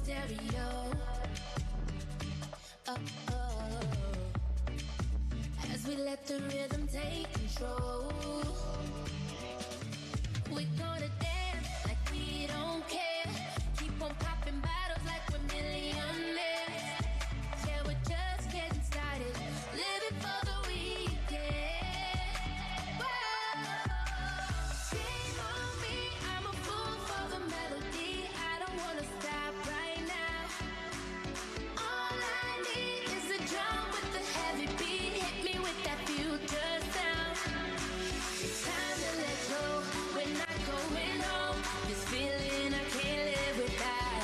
stereo. Oh, oh. As we let the rhythm take control, we're gonna dance like we don't care. Keep on popping bottles like we're millionaires. Yeah, we're just getting started, living for the weekend. Whoa. Shame on me, I'm a fool for the melody. I don't wanna stop right now. All I need is a drum with a heavy beat. Hit me with that future sound. It's time to let go. We're not going home. This feeling I can't live without.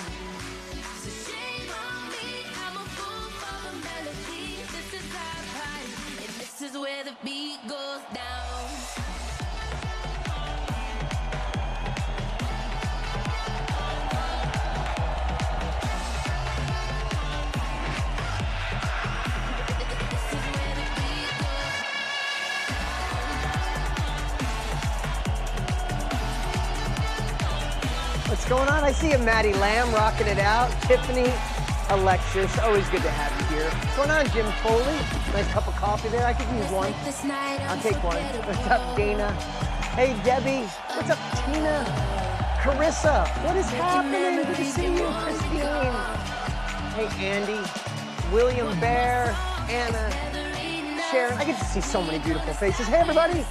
So shame on me, I'm a fool for the melody. This is our party, and this is where the beat goes down. What's going on? I see you, Maddie Lamb, rocking it out. Tiffany, Alexis, always good to have you here. What's going on, Jim Foley? Nice cup of coffee there. I could use one. I'll take one. What's up, Dana? Hey, Debbie. What's up, Tina? Carissa, what is happening? Good to see you, Christine. Hey, Andy. William Bear, Anna, Sharon. I get to see so many beautiful faces. Hey, everybody.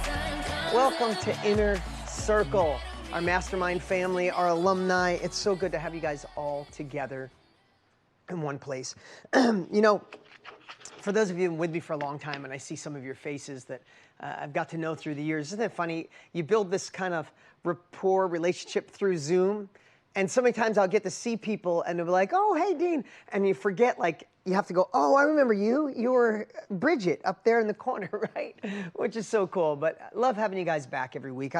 Welcome to Inner Circle, our mastermind family, our alumni. It's so good to have you guys all together in one place. You know, for those of you with me for a long time, and I see some of your faces that I've got to know through the years, isn't it funny? You build this kind of rapport relationship through Zoom, and so many times I'll get to see people and they'll be like, oh, hey, Dean, and you forget, like, you have to go, oh, I remember you. You were Bridget up there in the corner, right? Which is so cool. But I love having you guys back every week.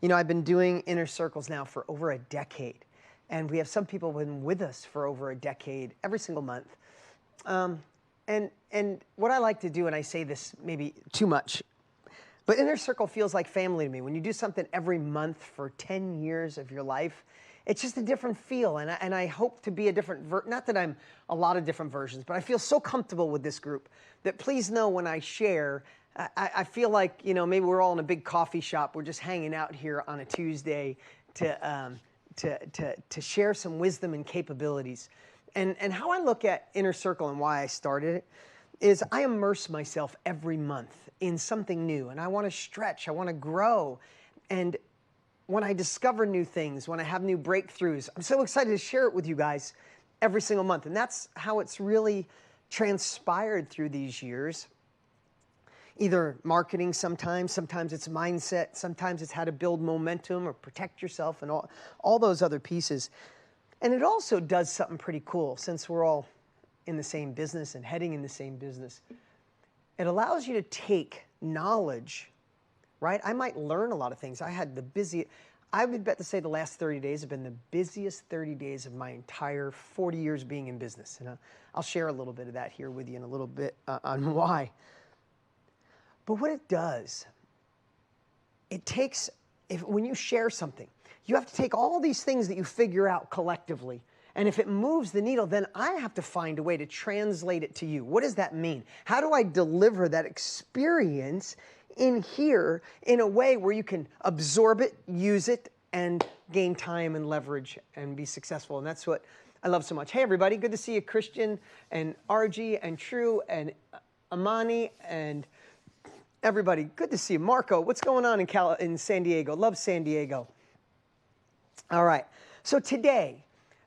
You know, I've been doing Inner Circles now for over a decade. And we have some people who have been with us for over a decade, every single month. And what I like to do, and I say this maybe too much, but Inner Circle feels like family to me. When you do something every month for 10 years of your life, it's just a different feel, and I hope to be a different, not that I'm a lot of different versions, but I feel so comfortable with this group that please know when I share, I feel like, you know, maybe we're all in a big coffee shop, we're just hanging out here on a Tuesday to share some wisdom and capabilities. And how I look at Inner Circle and why I started it is I immerse myself every month in something new, and I want to stretch, I want to grow, and when I discover new things, when I have new breakthroughs, I'm so excited to share it with you guys every single month. And that's how it's really transpired through these years. Either marketing sometimes it's mindset, sometimes it's how to build momentum or protect yourself and all those other pieces. And it also does something pretty cool since we're all in the same business and heading in the same business. It allows you to take knowledge, right? I might learn a lot of things. I would bet to say the last 30 days have been the busiest 30 days of my entire 40 years being in business. And I'll share a little bit of that here with you in a little bit on why. But what it does, it takes, when you share something, you have to take all these things that you figure out collectively. And if it moves the needle, then I have to find a way to translate it to you. What does that mean? How do I deliver that experience in here in a way where you can absorb it, use it, and gain time and leverage and be successful? And that's what I love so much. Hey, everybody. Good to see you, Christian and RG and True and Amani and everybody. Good to see you. Marco, what's going on in San Diego? Love San Diego. All right. So today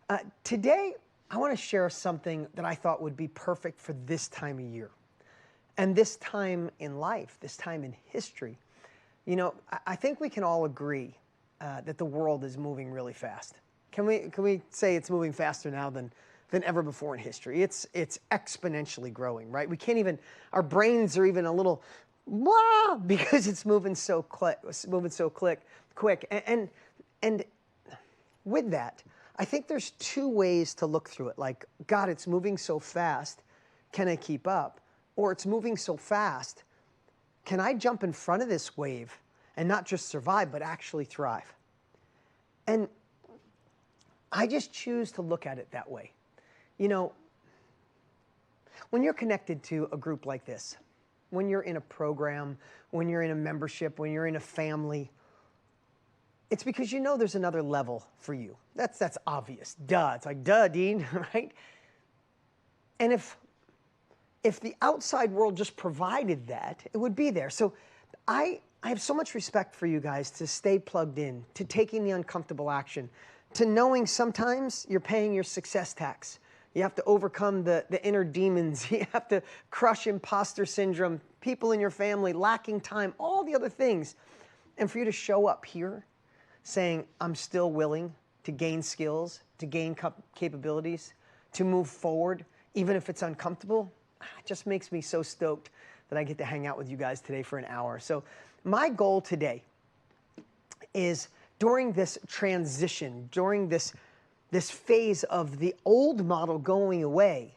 I want to share something that I thought would be perfect for this time of year. And this time in life, this time in history. You know, I think we can all agree that the world is moving really fast. Can we say it's moving faster now than ever before in history? It's exponentially growing, right? We can't even, our brains are even a little, blah, because it's moving so quick. And with that, I think there's two ways to look through it. Like, God, it's moving so fast. Can I keep up? Or it's moving so fast. Can I jump in front of this wave and not just survive, but actually thrive? And I just choose to look at it that way. You know, when you're connected to a group like this, when you're in a program, when you're in a membership, when you're in a family, it's because you know there's another level for you. That's obvious. Duh. It's like, duh, Dean, right? And if the outside world just provided that, it would be there. So I have so much respect for you guys to stay plugged in, to taking the uncomfortable action, to knowing sometimes you're paying your success tax. You have to overcome the inner demons. You have to crush imposter syndrome, people in your family, lacking time, all the other things. And for you to show up here saying, I'm still willing to gain skills, to gain capabilities, to move forward, even if it's uncomfortable, it just makes me so stoked that I get to hang out with you guys today for an hour. So my goal today is during this transition, during this phase of the old model going away,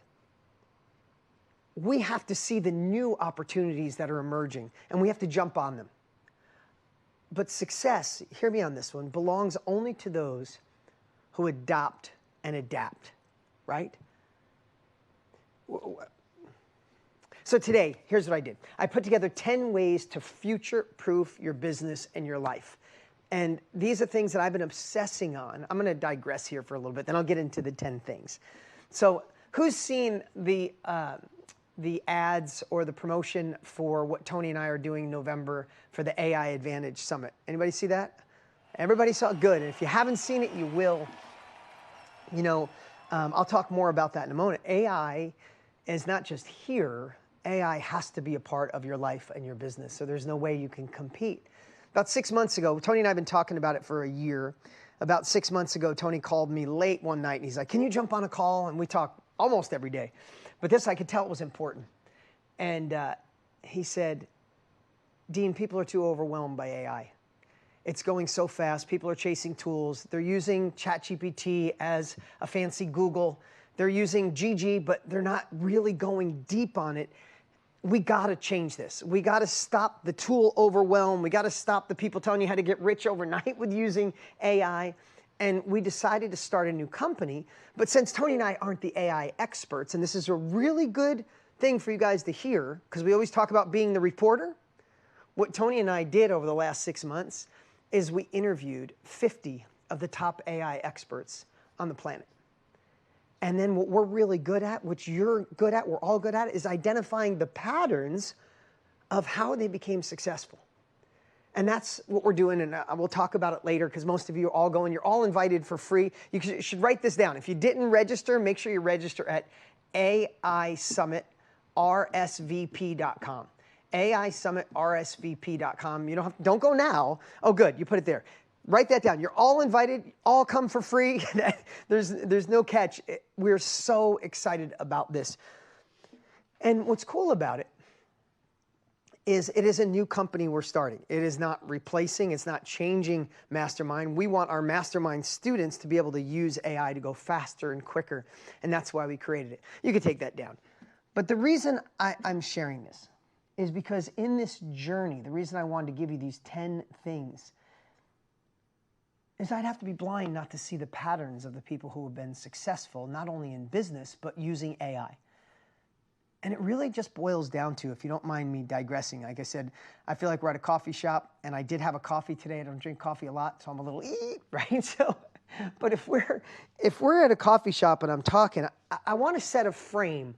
we have to see the new opportunities that are emerging, and we have to jump on them. But success, hear me on this one, belongs only to those who adopt and adapt, right? So today, here's what I did. I put together 10 ways to future-proof your business and your life. And these are things that I've been obsessing on. I'm going to digress here for a little bit, then I'll get into the 10 things. So who's seen the ads or the promotion for what Tony and I are doing in November for the AI Advantage Summit? Anybody see that? Everybody saw it? Good. And if you haven't seen it, you will. You know, I'll talk more about that in a moment. AI is not just here. AI has to be a part of your life and your business. So there's no way you can compete. About 6 months ago, Tony and I have been talking about it for a year. About 6 months ago, Tony called me late one night and he's like, can you jump on a call? And we talk almost every day. But this, I could tell it was important. And he said, Dean, people are too overwhelmed by AI. It's going so fast. People are chasing tools. They're using ChatGPT as a fancy Google. They're using GG, but they're not really going deep on it. We got to change this. We got to stop the tool overwhelm. We got to stop the people telling you how to get rich overnight with using AI. And we decided to start a new company. But since Tony and I aren't the AI experts, and this is a really good thing for you guys to hear, because we always talk about being the reporter, what Tony and I did over the last 6 months is we interviewed 50 of the top AI experts on the planet. And then what we're really good at, which you're good at, we're all good at, is identifying the patterns of how they became successful. And that's what we're doing, and we'll talk about it later because most of you are all going. You're all invited for free. You should write this down. If you didn't register, make sure you register at AISummitRSVP.com. AISummitRSVP.com. You don't go now. Oh, good, you put it there. Write that down. You're all invited. All come for free. There's no catch. We're so excited about this. And what's cool about it is it is a new company we're starting. It is not replacing. It's not changing Mastermind. We want our Mastermind students to be able to use AI to go faster and quicker. And that's why we created it. You can take that down. But the reason I'm sharing this is because in this journey, the reason I wanted to give you these 10 things is I'd have to be blind not to see the patterns of the people who have been successful, not only in business, but using AI. And it really just boils down to, if you don't mind me digressing, like I said, I feel like we're at a coffee shop, and I did have a coffee today. I don't drink coffee a lot, so I'm a little right? So, but if we're at a coffee shop and I'm talking, I want to set a frame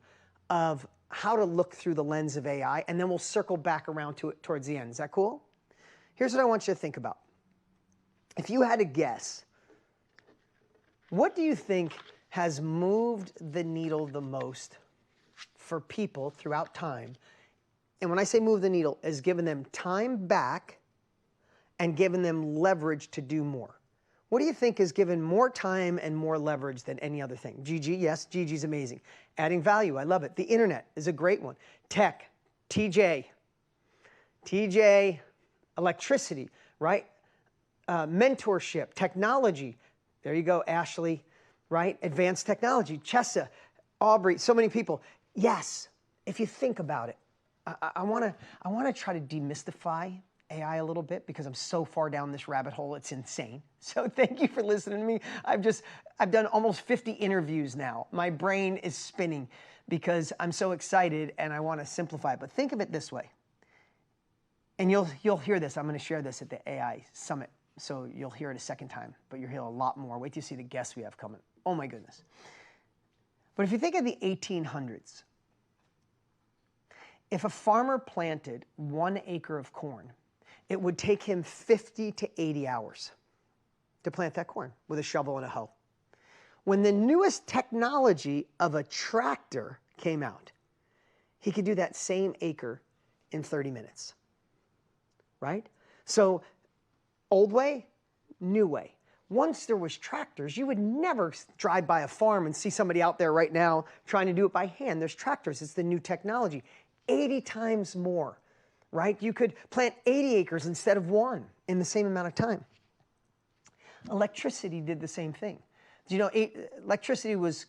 of how to look through the lens of AI, and then we'll circle back around to it towards the end. Is that cool? Here's what I want you to think about. If you had to guess, what do you think has moved the needle the most for people throughout time? And when I say move the needle, is given them time back and given them leverage to do more. What do you think has given more time and more leverage than any other thing? GG, yes, GG's amazing. Adding value, I love it. The internet is a great one. Tech, TJ, electricity, right? Mentorship, technology. There you go, Ashley, right? Advanced technology, Chessa, Aubrey, so many people. Yes, if you think about it, I want to try to demystify AI a little bit because I'm so far down this rabbit hole, it's insane. So thank you for listening to me. I've done almost 50 interviews now. My brain is spinning because I'm so excited and I want to simplify it. But think of it this way. And you'll hear this. I'm going to share this at the AI Summit. So you'll hear it a second time, but you'll hear a lot more. Wait till you see the guests we have coming. Oh my goodness. But if you think of the 1800s, if a farmer planted 1 acre of corn, it would take him 50 to 80 hours to plant that corn with a shovel and a hoe. When the newest technology of a tractor came out, he could do that same acre in 30 minutes, right? So old way, new way. Once there was tractors, you would never drive by a farm and see somebody out there right now trying to do it by hand. There's tractors. It's the new technology. 80 times more, right? You could plant 80 acres instead of 1 in the same amount of time. Electricity did the same thing. You know, electricity was,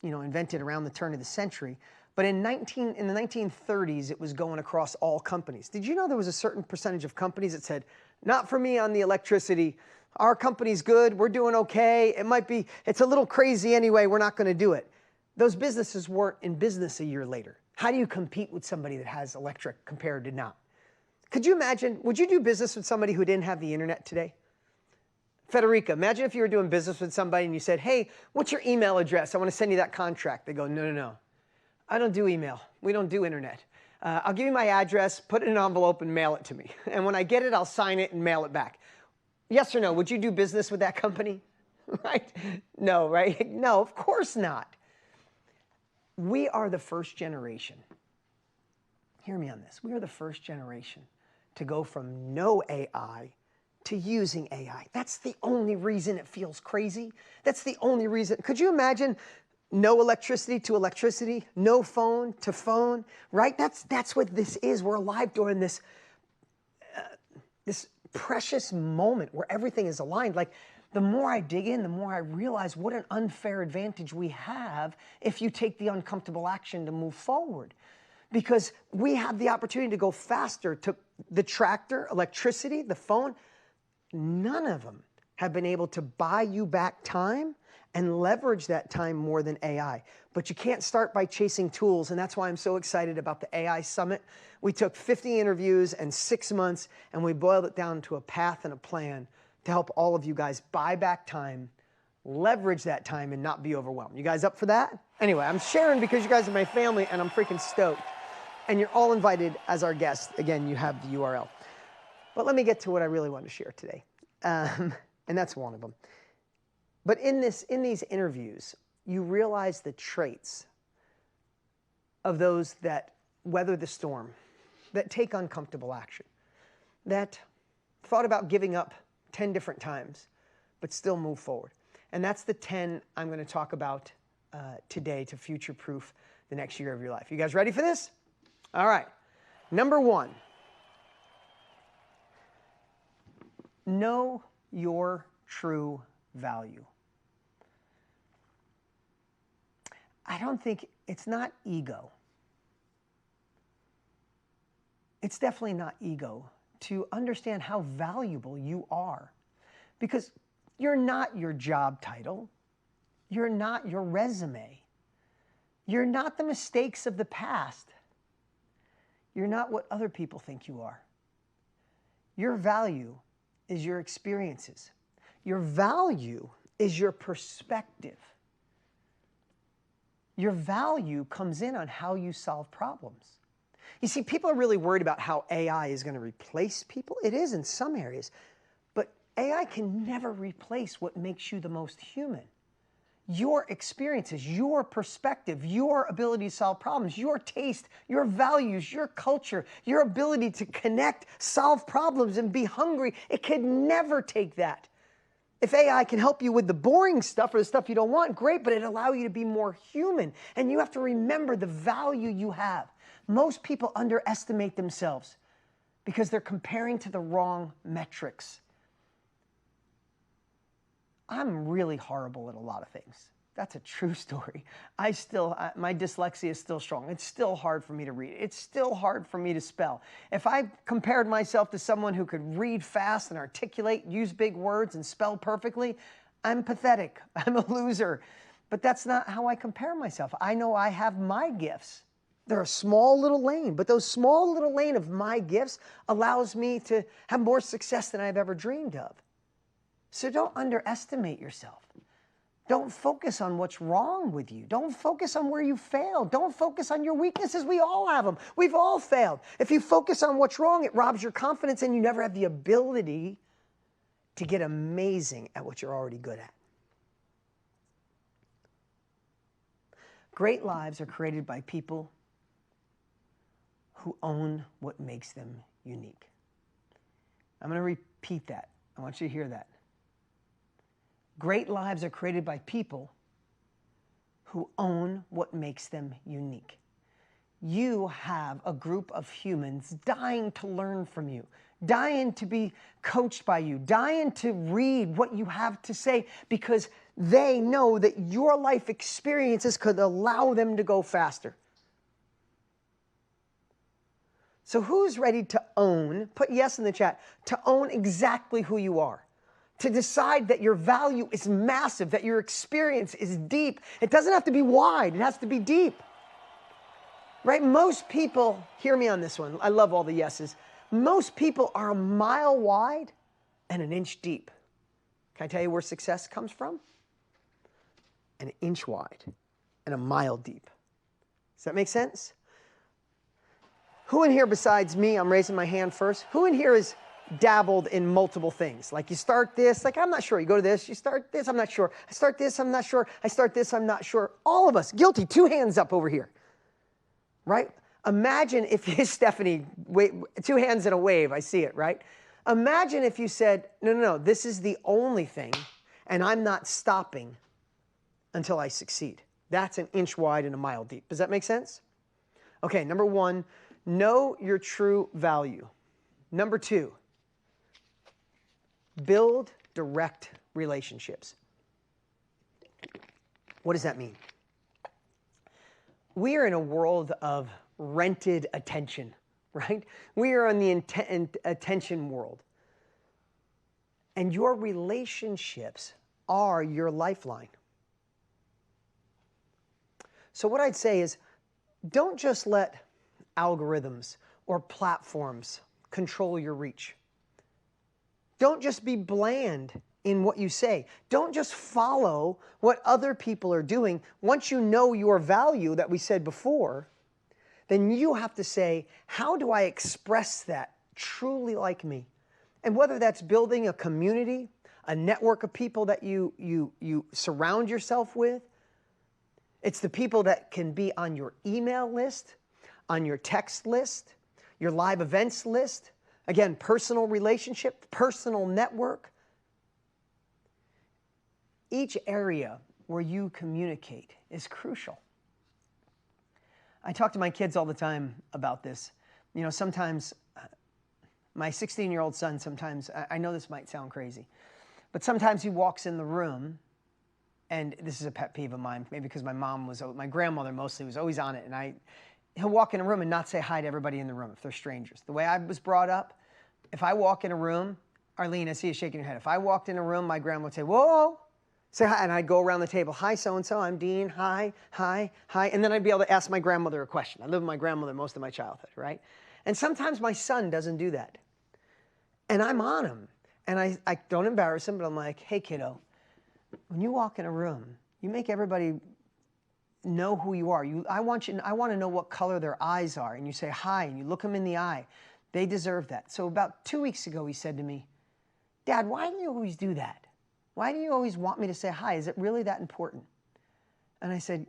invented around the turn of the century, but in the 1930s, it was going across all companies. Did you know there was a certain percentage of companies that said, not for me on the electricity, our company's good, we're doing okay, it's a little crazy anyway, we're not going to do it. Those businesses weren't in business a year later. How do you compete with somebody that has electric compared to not? Could you imagine, would you do business with somebody who didn't have the internet today? Federica, imagine if you were doing business with somebody and you said, hey, what's your email address? I want to send you that contract. They go, no. I don't do email. We don't do internet. I'll give you my address, put it in an envelope and mail it to me. And when I get it, I'll sign it and mail it back. Yes or no, would you do business with that company? Right? No, right? No, of course not. We are the first generation. Hear me on this. We are the first generation to go from no AI to using AI. That's the only reason it feels crazy. That's the only reason. Could you imagine no electricity to electricity, no phone to phone, right? That's what this is. We're alive during this precious moment where everything is aligned. Like, the more I dig in, the more I realize what an unfair advantage we have if you take the uncomfortable action to move forward. Because we have the opportunity to go faster to the tractor, electricity, the phone. None of them have been able to buy you back time and leverage that time more than AI. But you can't start by chasing tools, and that's why I'm so excited about the AI Summit. We took 50 interviews and 6 months, and we boiled it down to a path and a plan to help all of you guys buy back time, leverage that time, and not be overwhelmed. You guys up for that? Anyway, I'm sharing because you guys are my family, and I'm freaking stoked. And you're all invited as our guests. Again, you have the URL. But let me get to what I really want to share today. And that's one of them. But in these interviews, you realize the traits of those that weather the storm, that take uncomfortable action, that thought about giving up 10 different times, but still move forward. And that's the 10 I'm going to talk about today to future-proof the next year of your life. You guys ready for this? All right. Number 1, know your true value. I don't think, it's not ego. It's definitely not ego to understand how valuable you are. Because you're not your job title. You're not your resume. You're not the mistakes of the past. You're not what other people think you are. Your value is your experiences. Your value is your perspective. Your value comes in on how you solve problems. You see, people are really worried about how AI is going to replace people. It is in some areas, but AI can never replace what makes you the most human. Your experiences, your perspective, your ability to solve problems, your taste, your values, your culture, your ability to connect, solve problems, and be hungry, it can never take that. If AI can help you with the boring stuff or the stuff you don't want, great, but it allows you to be more human. And you have to remember the value you have. Most people underestimate themselves because they're comparing to the wrong metrics. I'm really horrible at a lot of things. That's a true story. My dyslexia is still strong. It's still hard for me to read. It's still hard for me to spell. If I compared myself to someone who could read fast and articulate, use big words and spell perfectly, I'm pathetic. I'm a loser. But that's not how I compare myself. I know I have my gifts. They're a small little lane, but those small little lane of my gifts allows me to have more success than I've ever dreamed of. So don't underestimate yourself. Don't focus on what's wrong with you. Don't focus on where you failed. Don't focus on your weaknesses. We all have them. We've all failed. If you focus on what's wrong, it robs your confidence and you never have the ability to get amazing at what you're already good at. Great lives are created by people who own what makes them unique. I'm going to repeat that. I want you to hear that. Great lives are created by people who own what makes them unique. You have a group of humans dying to learn from you, dying to be coached by you, dying to read what you have to say because they know that your life experiences could allow them to go faster. So who's ready to own, put yes in the chat, to own exactly who you are? To decide that your value is massive, that your experience is deep. It doesn't have to be wide, it has to be deep. Right? Most people, hear me on this one, I love all the yeses. Most people are a mile wide and an inch deep. Can I tell you where success comes from? An inch wide and a mile deep. Does that make sense? Who in here besides me, I'm raising my hand first, who in here is dabbled in multiple things? Like you start this, like I'm not sure. You go to this, you start this, I'm not sure. I start this, I'm not sure. I start this, I'm not sure. All of us, guilty, 2 hands up over here. Right? Imagine if you, Stephanie, 2 hands in a wave, I see it, right? Imagine if you said, no, this is the only thing, and I'm not stopping until I succeed. That's an inch wide and a mile deep. Does that make sense? Okay, number 1, know your true value. Number 2, build direct relationships. What does that mean? We are in a world of rented attention, right? We are in the attention world. And your relationships are your lifeline. So what I'd say is, don't just let algorithms or platforms control your reach. Don't just be bland in what you say. Don't just follow what other people are doing. Once you know your value that we said before, then you have to say, how do I express that truly like me? And whether that's building a community, a network of people that you surround yourself with, it's the people that can be on your email list, on your text list, your live events list. Again, personal relationship, personal network. Each area where you communicate is crucial. I talk to my kids all the time about this. You know, sometimes my 16-year-old son, sometimes, I know this might sound crazy, but sometimes he walks in the room, and this is a pet peeve of mine, maybe because my grandmother mostly was always on it, and he'll walk in a room and not say hi to everybody in the room if they're strangers. The way I was brought up, if I walk in a room, Arlene, I see you shaking your head. If I walked in a room, my grandma would say, whoa, say hi, and I'd go around the table. Hi, so-and-so, I'm Dean. Hi, hi, hi. And then I'd be able to ask my grandmother a question. I lived with my grandmother most of my childhood, right? And sometimes my son doesn't do that. And I'm on him. And I don't embarrass him, but I'm like, hey, kiddo, when you walk in a room, you make everybody know who you are. I want to know what color their eyes are. And you say hi, and you look them in the eye. They deserve that. So about 2 weeks ago, he said to me, Dad, why do you always do that? Why do you always want me to say hi? Is it really that important? And I said,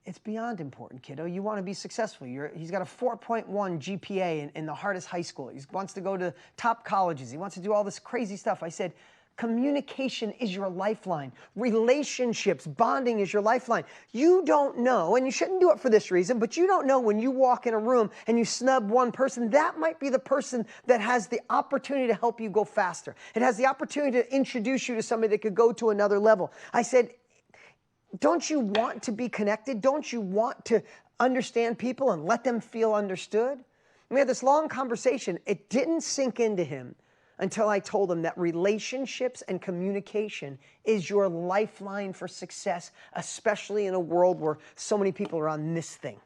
it's beyond important, kiddo. You want to be successful. He's got a 4.1 GPA in the hardest high school. He wants to go to top colleges. He wants to do all this crazy stuff. I said, communication is your lifeline. Relationships, bonding is your lifeline. You don't know, and you shouldn't do it for this reason, but you don't know when you walk in a room and you snub one person, that might be the person that has the opportunity to help you go faster. It has the opportunity to introduce you to somebody that could go to another level. I said, Don't you want to be connected? Don't you want to understand people and let them feel understood? We had this long conversation. It didn't sink into him until I told him that relationships and communication is your lifeline for success, especially in a world where so many people are on this thing.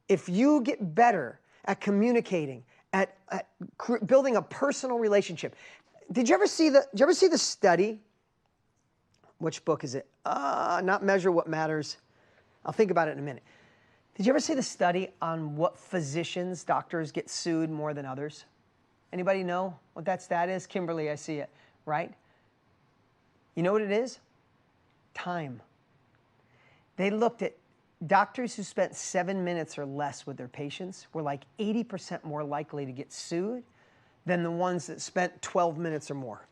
If you get better at communicating, at building a personal relationship. Did you ever see the study? Which book is it? Not Measure What Matters. I'll think about it in a minute. Did you ever see the study on what physicians, doctors get sued more than others? Anybody know what that stat is? Kimberly, I see it, right? You know what it is? Time. They looked at doctors who spent 7 minutes or less with their patients were like 80% more likely to get sued than the ones that spent 12 minutes or more.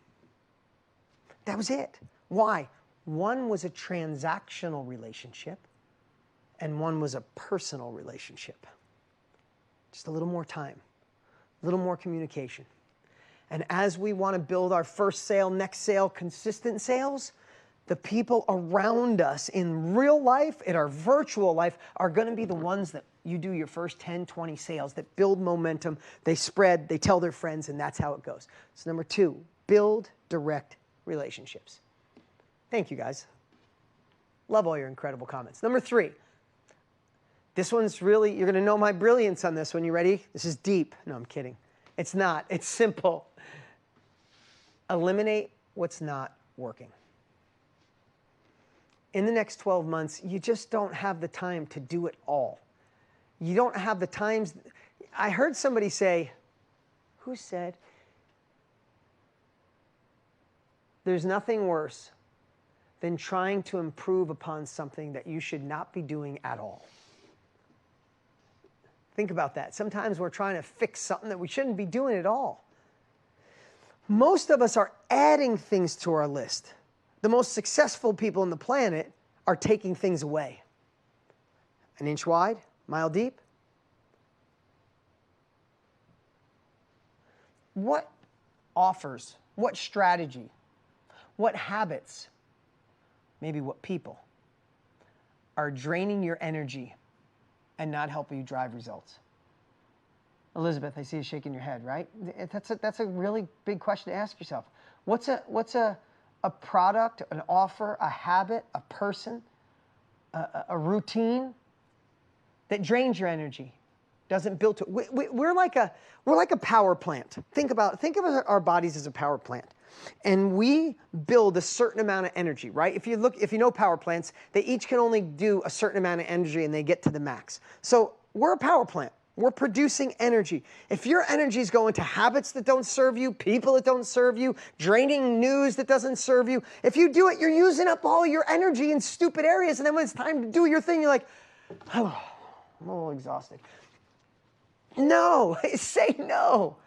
That was it. Why? One was a transactional relationship and one was a personal relationship. Just a little more time, a little more communication. And as we want to build our first sale, next sale, consistent sales, the people around us in real life, in our virtual life, are going to be the ones that you do your first 10, 20 sales that build momentum, they spread, they tell their friends, and that's how it goes. So number 2, build direct relationships. Thank you, guys. Love all your incredible comments. Number 3, this one's really, you're going to know my brilliance on this one. You ready? This is deep. No, I'm kidding. It's not. It's simple. Eliminate what's not working. In the next 12 months, you just don't have the time to do it all. You don't have the times. I heard somebody say, who said, there's nothing worse than trying to improve upon something that you should not be doing at all. Think about that. Sometimes we're trying to fix something that we shouldn't be doing at all. Most of us are adding things to our list. The most successful people on the planet are taking things away. An inch wide, mile deep. What offers, what strategy, what habits, maybe what people are draining your energy and not helping you drive results? Elizabeth, I see you shaking your head, right? That's a really big question to ask yourself. What's a product, an offer, a habit, a person, a routine that drains your energy, doesn't build to? We're like a power plant. Think of our bodies as a power plant, and we build a certain amount of energy, right? If you know power plants, they each can only do a certain amount of energy, and they get to the max. So we're a power plant. We're producing energy. If your energy is going to habits that don't serve you, people that don't serve you, draining news that doesn't serve you, if you do it, you're using up all your energy in stupid areas. And then when it's time to do your thing, you're like, oh, I'm a little exhausted. No, say no.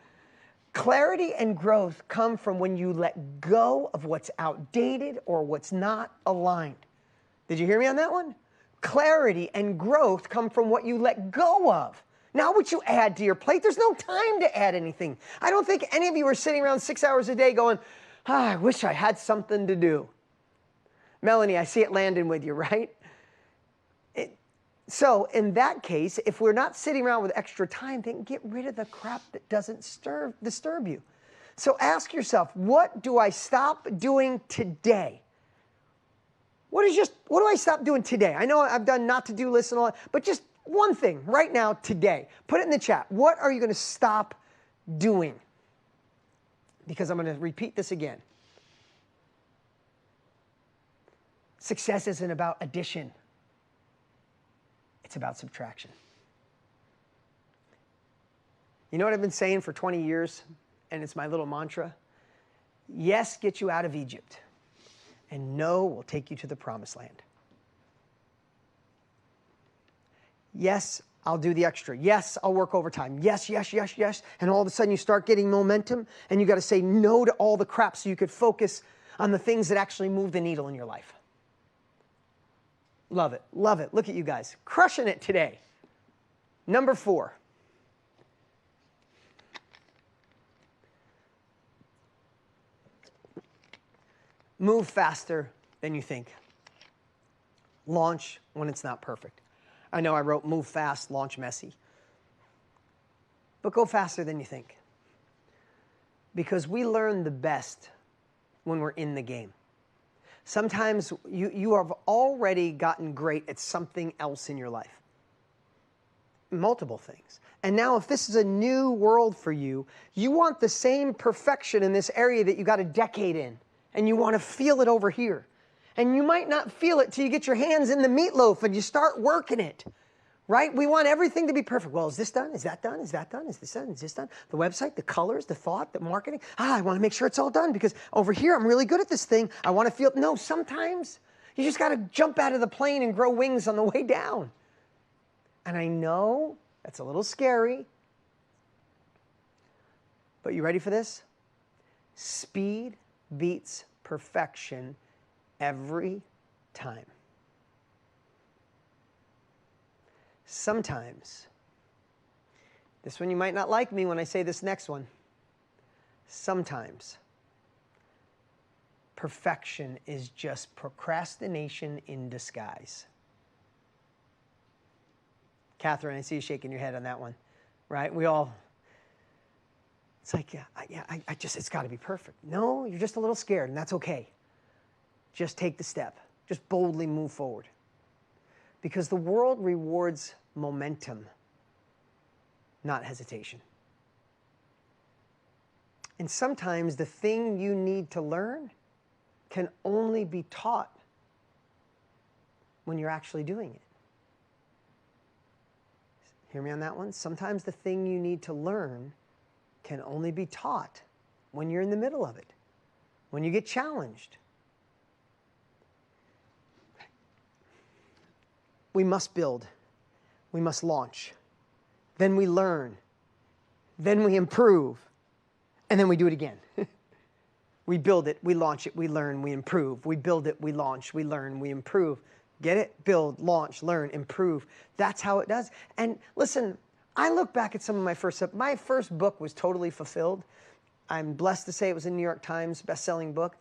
Clarity and growth come from when you let go of what's outdated or what's not aligned. Did you hear me on that one? Clarity and growth come from what you let go of. Not what you add to your plate. There's no time to add anything. I don't think any of you are sitting around 6 hours a day going, I wish I had something to do. Melanie, I see it landing with you, right? So in that case, if we're not sitting around with extra time, then get rid of the crap that doesn't disturb you. So ask yourself, what do I stop doing today? What do I stop doing today? I know I've done not to do lists and all that, but just one thing right now, today. Put it in the chat. What are you going to stop doing? Because I'm going to repeat this again. Success isn't about addition. It's about subtraction. You know what I've been saying for 20 years, and it's my little mantra? Yes, get you out of Egypt, and no will take you to the promised land. Yes, I'll do the extra. Yes, I'll work overtime. Yes, yes, yes, yes. And all of a sudden you start getting momentum, and you got to say no to all the crap so you could focus on the things that actually move the needle in your life. Love it. Love it. Look at you guys. Crushing it today. Number 4. Move faster than you think. Launch when it's not perfect. I know I wrote move fast, launch messy. But go faster than you think. Because we learn the best when we're in the game. Sometimes you have already gotten great at something else in your life. Multiple things. And now if this is a new world for you, you want the same perfection in this area that you got a decade in. And you want to feel it over here. And you might not feel it till you get your hands in the meatloaf and you start working it. Right? We want everything to be perfect. Well, is this done? Is that done? Is that done? Is this done? Is this done? The website, the colors, the thought, the marketing. I want to make sure it's all done because over here I'm really good at this thing. I want to feel. No, sometimes you just got to jump out of the plane and grow wings on the way down. And I know that's a little scary. But you ready for this? Speed beats perfection every time. Sometimes, this one you might not like me when I say this next one. Sometimes, perfection is just procrastination in disguise. Catherine, I see you shaking your head on that one, right? We all, it's like, it's got to be perfect. No, you're just a little scared, and that's okay. Just take the step. Just boldly move forward. Because the world rewards momentum, not hesitation. And sometimes the thing you need to learn can only be taught when you're actually doing it. Hear me on that one? Sometimes the thing you need to learn can only be taught when you're in the middle of it, when you get challenged. We must build. We must launch. Then we learn. Then we improve. And then we do it again. We build it, we launch it, we learn, we improve. We build it, we launch, we learn, we improve. Get it? Build, launch, learn, improve. That's how it does. And listen, I look back at some of my first book was totally fulfilled. I'm blessed to say it was a New York Times best-selling book.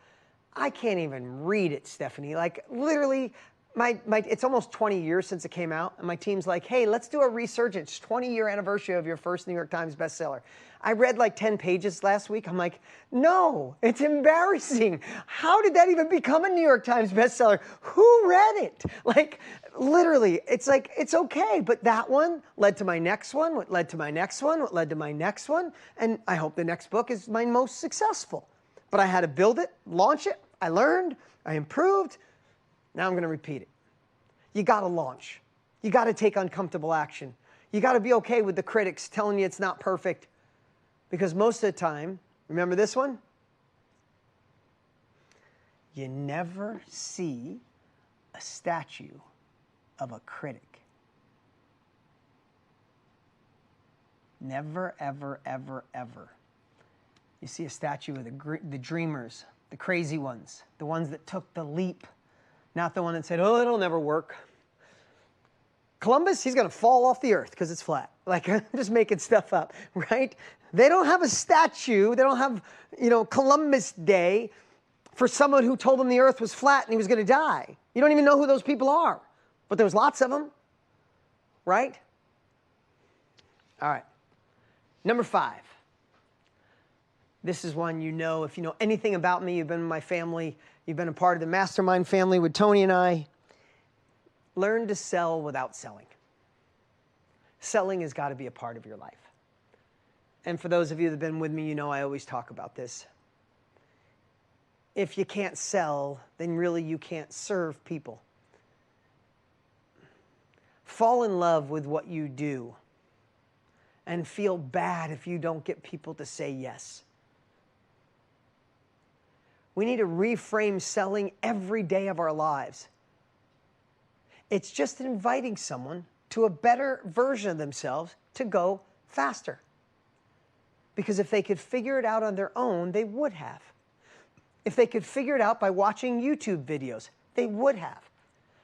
I can't even read it, Stephanie. Like literally, it's almost 20 years since it came out, and my team's like, hey, let's do a resurgence, 20-year anniversary of your first New York Times bestseller. I read like 10 pages last week. I'm like, no, it's embarrassing. How did that even become a New York Times bestseller? Who read it? Like, literally, it's like, it's okay. But that one led to my next one, what led to my next one, what led to my next one. And I hope the next book is my most successful. But I had to build it, launch it. I learned, I improved. Now I'm going to repeat it. You got to launch. You got to take uncomfortable action. You got to be okay with the critics telling you it's not perfect. Because most of the time, remember this one? You never see a statue of a critic. Never, ever, ever, ever. You see a statue of the dreamers, the crazy ones, the ones that took the leap. Not the one that said, oh, it'll never work. Columbus, he's going to fall off the earth because it's flat. Like, I'm just making stuff up, right? They don't have a statue. They don't have, Columbus Day for someone who told them the earth was flat and he was going to die. You don't even know who those people are. But there's lots of them, right? All right. Number 5. This is one if you know anything about me, you've been in my family, you've been a part of the mastermind family with Tony and I. Learn to sell without selling. Selling has got to be a part of your life. And for those of you that have been with me, I always talk about this. If you can't sell, then really you can't serve people. Fall in love with what you do and feel bad if you don't get people to say yes. We need to reframe selling every day of our lives. It's just inviting someone to a better version of themselves to go faster. Because if they could figure it out on their own, they would have. If they could figure it out by watching YouTube videos, they would have.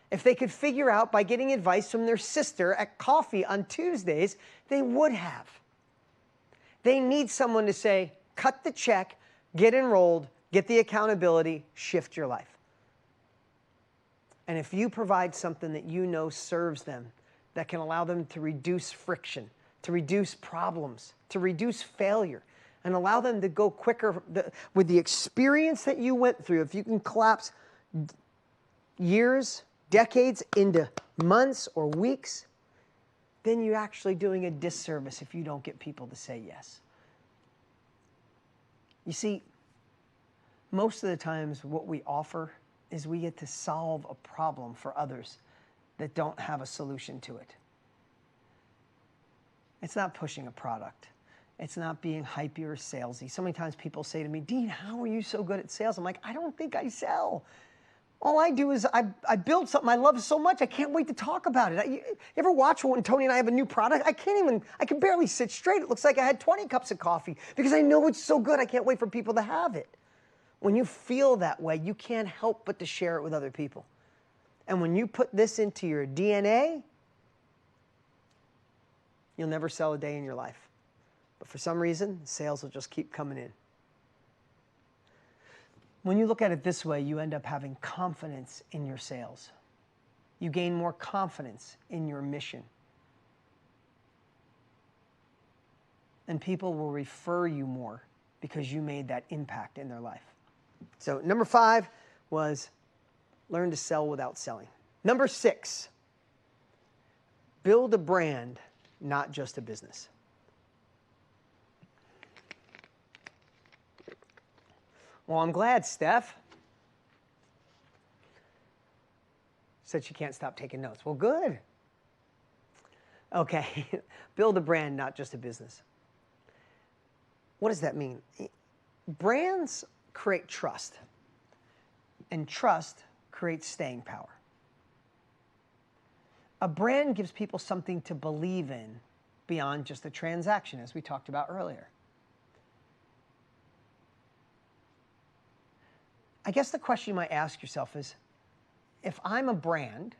If they could figure out by getting advice from their sister at coffee on Tuesdays, they would have. They need someone to say, cut the check, get enrolled, get the accountability, shift your life. And if you provide something that you know serves them, that can allow them to reduce friction, to reduce problems, to reduce failure, and allow them to go quicker with the experience that you went through, if you can collapse years, decades into months or weeks, then you're actually doing a disservice if you don't get people to say yes. You see, most of the times what we offer is we get to solve a problem for others that don't have a solution to it. It's not pushing a product. It's not being hypey or salesy. So many times people say to me, Dean, how are you so good at sales? I'm like, I don't think I sell. All I do is I build something I love so much, I can't wait to talk about it. You ever watch when Tony and I have a new product? I can barely sit straight. It looks like I had 20 cups of coffee because I know it's so good, I can't wait for people to have it. When you feel that way, you can't help but to share it with other people. And when you put this into your DNA, you'll never sell a day in your life. But for some reason, sales will just keep coming in. When you look at it this way, you end up having confidence in your sales. You gain more confidence in your mission. And people will refer you more because you made that impact in their life. So number 5 was learn to sell without selling. Number 6, build a brand, not just a business. Well, I'm glad, Steph. Said she can't stop taking notes. Well, good. Okay, build a brand, not just a business. What does that mean? Brands create trust, and trust creates staying power. A brand gives people something to believe in beyond just a transaction, as we talked about earlier. I guess the question you might ask yourself is, if I'm a brand,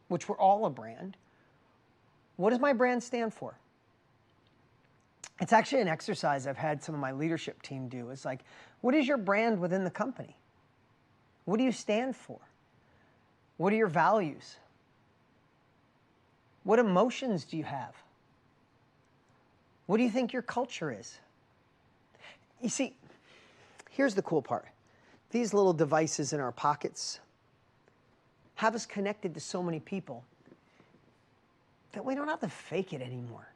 which we're all a brand, what does my brand stand for? It's actually an exercise I've had some of my leadership team do. It's like, what is your brand within the company? What do you stand for? What are your values? What emotions do you have? What do you think your culture is? You see, here's the cool part. These little devices in our pockets have us connected to so many people that we don't have to fake it anymore.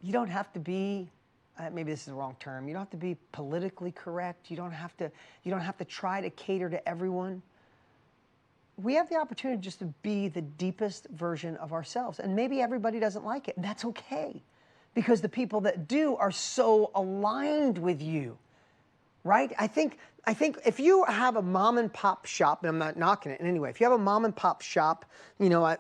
You don't have to be, maybe this is the wrong term, you don't have to be politically correct. You don't have to try to cater to everyone. We have the opportunity just to be the deepest version of ourselves. And maybe everybody doesn't like it, and that's okay. Because the people that do are so aligned with you, right? I think if you have a mom and pop shop, and I'm not knocking it in any way, if you have a mom and pop shop, you know,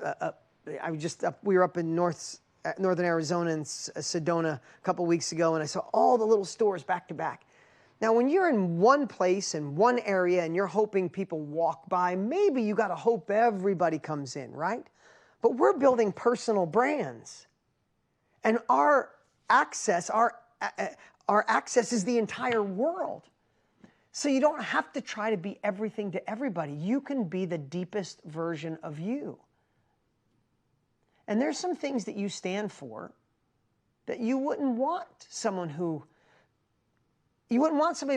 we were up in northern Arizona in Sedona a couple weeks ago, and I saw all the little stores back to back. Now, when you're in one place, in one area, and you're hoping people walk by, maybe you got to hope everybody comes in, right? But we're building personal brands. And our access is the entire world. So you don't have to try to be everything to everybody. You can be the deepest version of you. And there's some things that you stand for that you wouldn't want somebody to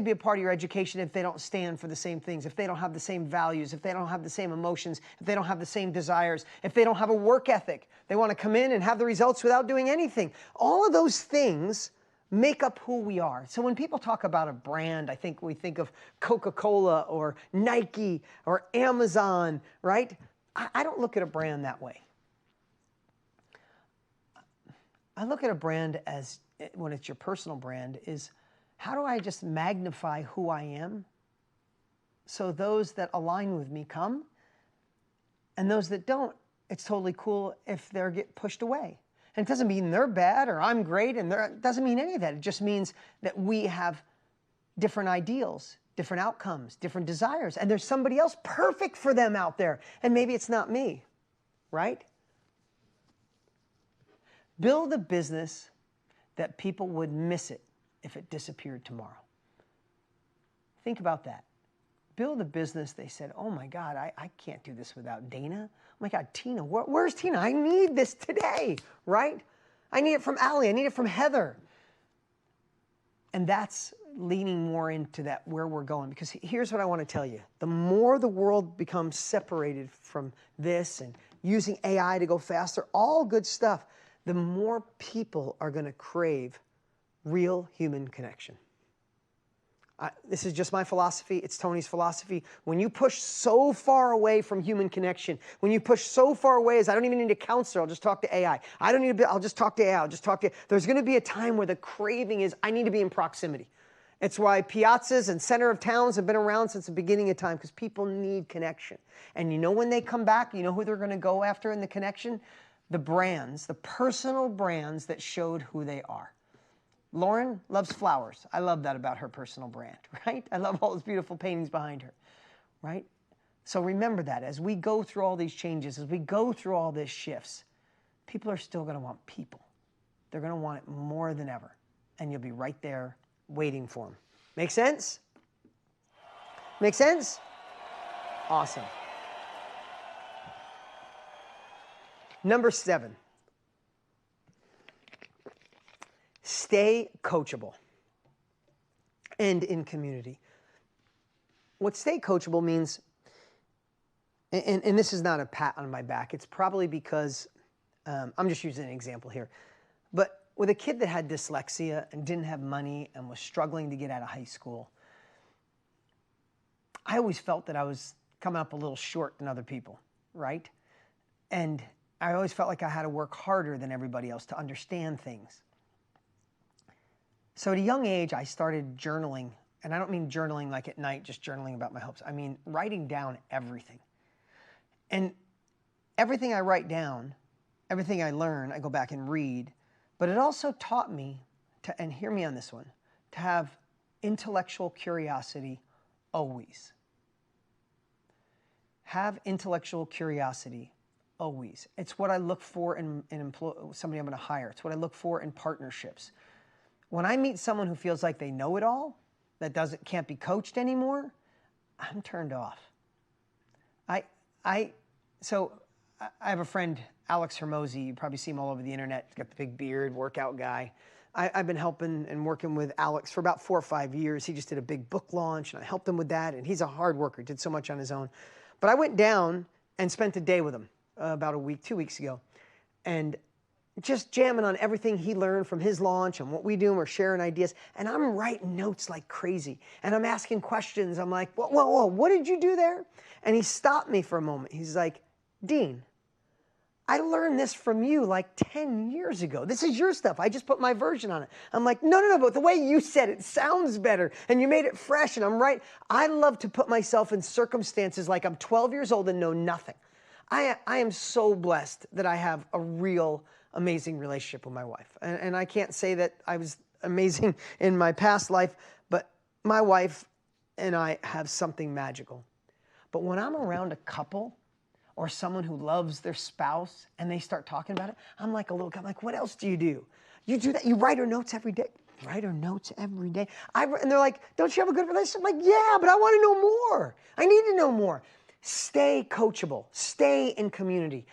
be a part of your education if they don't stand for the same things, if they don't have the same values, if they don't have the same emotions, if they don't have the same desires, if they don't have a work ethic. They want to come in and have the results without doing anything. All of those things make up who we are. So when people talk about a brand, I think we think of Coca-Cola or Nike or Amazon, right? I don't look at a brand that way. I look at a brand as, when it's your personal brand, is how do I just magnify who I am so those that align with me come, and those that don't, it's totally cool if they get pushed away. And it doesn't mean they're bad or I'm great, and it doesn't mean any of that. It just means that we have different ideals, different outcomes, different desires, and there's somebody else perfect for them out there, and maybe it's not me, right? Build a business that people would miss it if it disappeared tomorrow. Think about that. build a business, they said, oh my God, I can't do this without Dana. Oh my God, Tina, where's Tina? I need this today, right? I need it from Allie. I need it from Heather. And that's leaning more into that where we're going. Because here's what I want to tell you. The more the world becomes separated from this and using AI to go faster, all good stuff, the more people are going to crave real human connection. This is just my philosophy. It's Tony's philosophy. When you push so far away from human connection, when you push so far away as I don't even need a counselor, I'll just talk to AI. I don't need I'll just talk to AI. I'll just talk to. There's going to be a time where the craving is I need to be in proximity. It's why piazzas and center of towns have been around since the beginning of time, because people need connection. And you know when they come back, you know who they're going to go after in the connection? The brands, the personal brands that showed who they are. Lauren loves flowers. I love that about her personal brand, right? I love all those beautiful paintings behind her, right? So remember that as we go through all these changes, as we go through all these shifts, people are still going to want people. They're going to want it more than ever. And you'll be right there waiting for them. Make sense? Make sense? Awesome. Number 7. Stay coachable and in community. What stay coachable means, and this is not a pat on my back, it's probably because, I'm just using an example here, but with a kid that had dyslexia and didn't have money and was struggling to get out of high school, I always felt that I was coming up a little short than other people, right? And I always felt like I had to work harder than everybody else to understand things. So at a young age, I started journaling, and I don't mean journaling like at night, just journaling about my hopes. I mean writing down everything. And everything I write down, everything I learn, I go back and read. But it also taught me to, and hear me on this one, to have intellectual curiosity always. Have intellectual curiosity always. It's what I look for in somebody I'm going to hire. It's what I look for in partnerships. When I meet someone who feels like they know it all, that can't be coached anymore, I'm turned off. So I have a friend, Alex Hermosi. You probably see him all over the internet. He's got the big beard, workout guy. I've been helping and working with Alex for about 4 or 5 years. He just did a big book launch, and I helped him with that. And he's a hard worker. He did so much on his own. But I went down and spent a day with him about 2 weeks ago, and just jamming on everything he learned from his launch and what we do, and we're sharing ideas. And I'm writing notes like crazy. And I'm asking questions. I'm like, whoa, what did you do there? And he stopped me for a moment. He's like, Dean, I learned this from you like 10 years ago. This is your stuff. I just put my version on it. I'm like, no, but the way you said it sounds better. And you made it fresh, and I'm right. I love to put myself in circumstances like I'm 12 years old and know nothing. I am so blessed that I have a real amazing relationship with my wife. And I can't say that I was amazing in my past life, but my wife and I have something magical. But when I'm around a couple or someone who loves their spouse and they start talking about it, I'm like I'm like, what else do? You do that? You write her notes every day? Write her notes every day? And they're like, don't you have a good relationship? I'm like, yeah, but I want to know more. I need to know more. Stay coachable. Stay in community.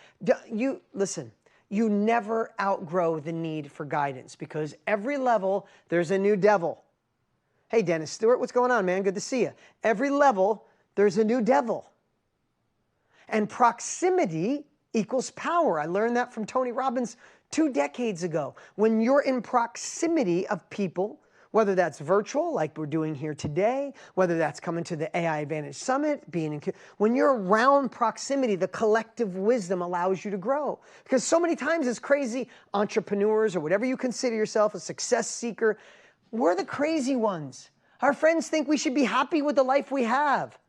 Listen. You never outgrow the need for guidance, because every level, there's a new devil. Hey, Dennis Stewart, what's going on, man? Good to see you. Every level, there's a new devil. And proximity equals power. I learned that from Tony Robbins 2 decades ago. When you're in proximity of people, whether that's virtual, like we're doing here today, whether that's coming to the AI Advantage Summit, when you're around proximity, the collective wisdom allows you to grow. Because so many times as crazy entrepreneurs, or whatever you consider yourself, a success seeker, we're the crazy ones. Our friends think we should be happy with the life we have.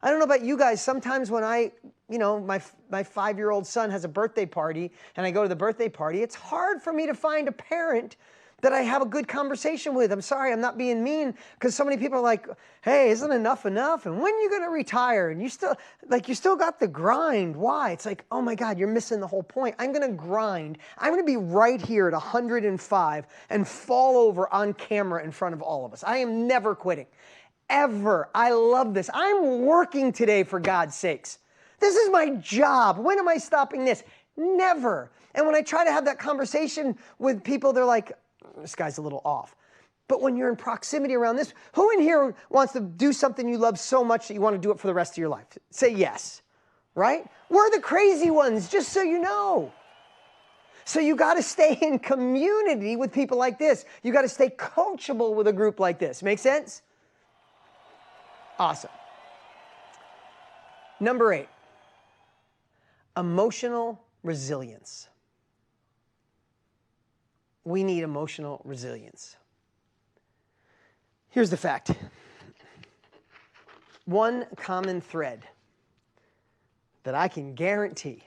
I don't know about you guys, sometimes when my 5-year-old son has a birthday party and I go to the birthday party, it's hard for me to find a parent that I have a good conversation with. I'm sorry, I'm not being mean, because so many people are like, hey, isn't enough enough? And when are you going to retire? And you still got the grind. Why? It's like, oh my God, you're missing the whole point. I'm going to grind. I'm going to be right here at 105 and fall over on camera in front of all of us. I am never quitting. ever. I love this. I'm working today, for God's sakes. This is my job. When am I stopping this? Never. And when I try to have that conversation with people, they're like, this guy's a little off. But when you're in proximity around this, who in here wants to do something you love so much that you want to do it for the rest of your life? Say yes, right? We're the crazy ones, just so you know. So you got to stay in community with people like this. You got to stay coachable with a group like this. Make sense? Awesome. Number 8, emotional resilience. We need emotional resilience. Here's the fact. One common thread that I can guarantee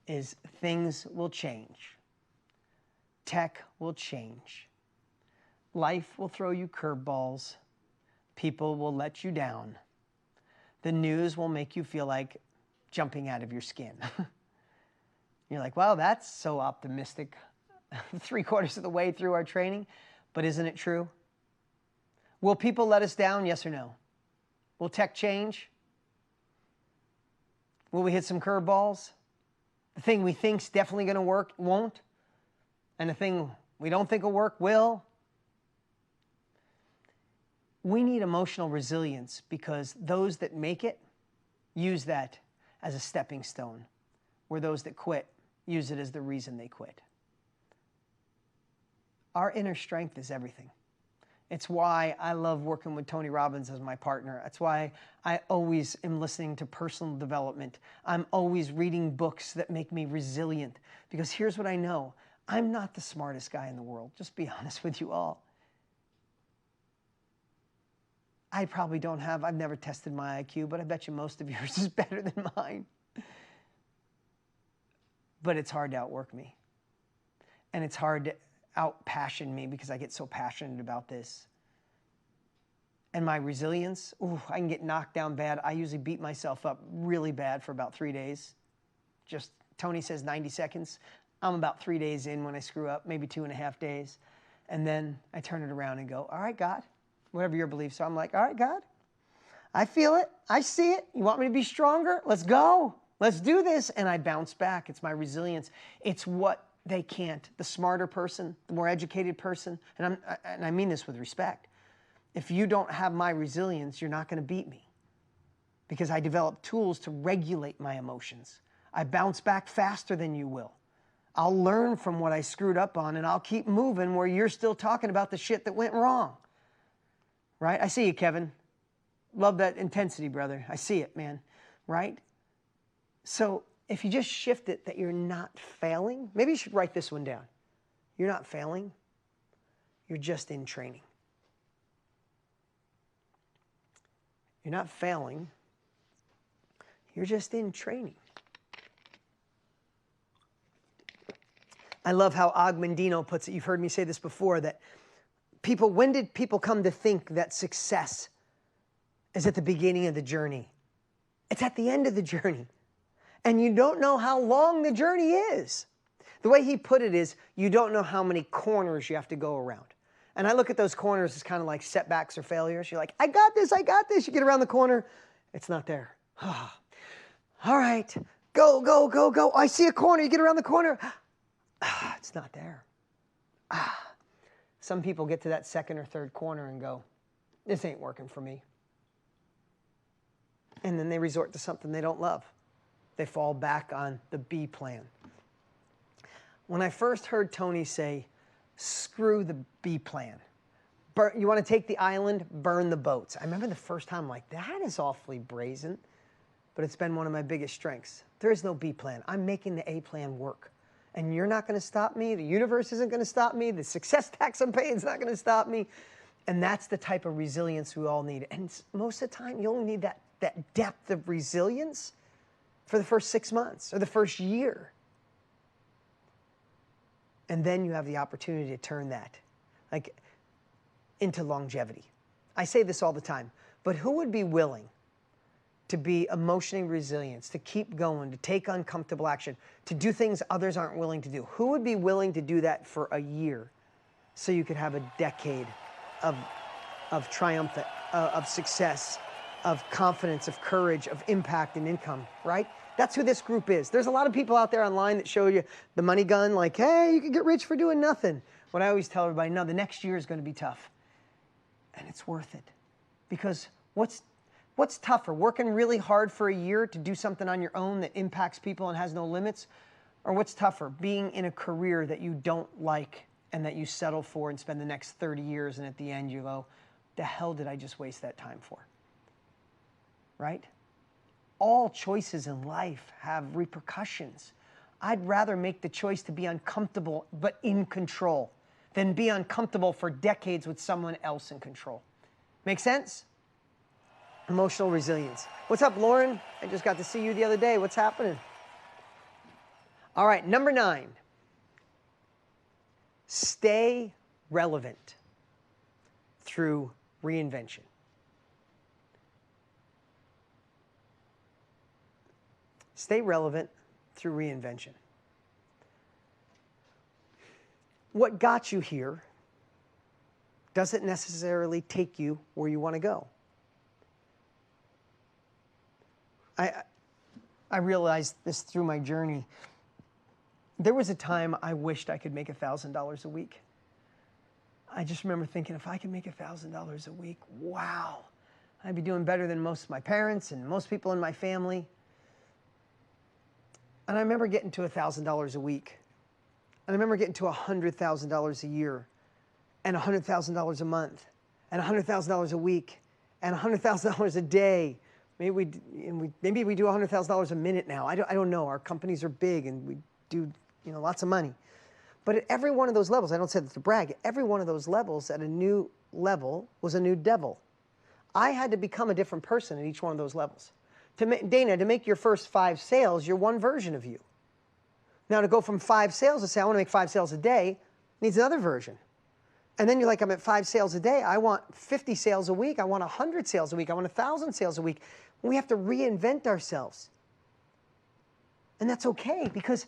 is things will change. Tech will change. Life will throw you curveballs. People will let you down. The news will make you feel like jumping out of your skin. You're like, wow, that's so optimistic 3/4 of the way through our training. But isn't it true? Will people let us down? Yes or no? Will tech change? Will we hit some curveballs? The thing we think's definitely going to work won't. And the thing we don't think will work will. We need emotional resilience because those that make it use that as a stepping stone, where those that quit use it as the reason they quit. Our inner strength is everything. It's why I love working with Tony Robbins as my partner. That's why I always am listening to personal development. I'm always reading books that make me resilient. Because here's what I know. I'm not the smartest guy in the world. Just be honest with you all. I probably don't have, I've never tested my IQ, but I bet you most of yours is better than mine. But it's hard to outwork me. And it's hard to out-passion me because I get so passionate about this. And my resilience, I can get knocked down bad. I usually beat myself up really bad for about 3 days. Just, Tony says 90 seconds. I'm about 3 days in when I screw up, maybe 2.5 days. And then I turn it around and go, all right, God, whatever your beliefs are. I'm like, all right, God, I feel it. I see it. You want me to be stronger? Let's go. Let's do this. And I bounce back. It's my resilience. It's what they can't. The smarter person, the more educated person, and I mean this with respect. If you don't have my resilience, you're not going to beat me because I develop tools to regulate my emotions. I bounce back faster than you will. I'll learn from what I screwed up on and I'll keep moving where you're still talking about the shit that went wrong. Right? I see you, Kevin. Love that intensity, brother. I see it, man. Right? So if you just shift it that you're not failing, maybe you should write this one down. You're not failing. You're just in training. You're not failing. You're just in training. I love how Agmendino puts it. You've heard me say this before, that when did people come to think that success is at the beginning of the journey? It's at the end of the journey. And you don't know how long the journey is. The way he put it is, you don't know how many corners you have to go around. And I look at those corners as kind of like setbacks or failures. You're like, I got this, I got this. You get around the corner, it's not there. All right, go, go, go, go. I see a corner, you get around the corner. It's not there. Some people get to that second or third corner and go, this ain't working for me. And then they resort to something they don't love. They fall back on the B plan. When I first heard Tony say, screw the B plan. You want to take the island, burn the boats. I remember the first time I'm like, that is awfully brazen, but it's been one of my biggest strengths. There is no B plan. I'm making the A plan work. And you're not going to stop me. The universe isn't going to stop me. The success tax I'm paying is not going to stop me. And that's the type of resilience we all need. And most of the time, you only need that depth of resilience for the first 6 months or the first year. And then you have the opportunity to turn that into longevity. I say this all the time, but who would be willing to be emotionally resilient, to keep going, to take uncomfortable action, to do things others aren't willing to do? Who would be willing to do that for a year so you could have a decade of of triumphant, of success, of confidence, of courage, of impact and income, right? That's who this group is. There's a lot of people out there online that show you the money gun, like, hey, you can get rich for doing nothing. What I always tell everybody, no, the next year is going to be tough. And it's worth it. Because what's tougher, working really hard for a year to do something on your own that impacts people and has no limits? Or what's tougher, being in a career that you don't like and that you settle for and spend the next 30 years and at the end you go, the hell did I just waste that time for? Right? All choices in life have repercussions. I'd rather make the choice to be uncomfortable but in control than be uncomfortable for decades with someone else in control. Make sense? Emotional resilience. What's up, Lauren? I just got to see you the other day. What's happening? All right, number 9. Stay relevant through reinvention. Stay relevant through reinvention. What got you here doesn't necessarily take you where you want to go. I realized this through my journey. There was a time I wished I could make $1,000 a week. I just remember thinking, if I could make $1,000 a week, wow, I'd be doing better than most of my parents and most people in my family. And I remember getting to $1,000 a week. And I remember getting to $100,000 a year, and $100,000 a month, and $100,000 a week, and $100,000 a day. Maybe we do $100,000 a minute now. I don't know. Our companies are big, and we do lots of money. But at every one of those levels, I don't say that to brag, every one of those levels at a new level was a new devil. I had to become a different person at each one of those levels. Dana, to make your first 5 sales, you're one version of you. Now, to go from 5 sales to say, I want to make 5 sales a day, needs another version. And then you're like, I'm at 5 sales a day. I want 50 sales a week. I want 100 sales a week. I want 1,000 sales a week. We have to reinvent ourselves. And that's okay, because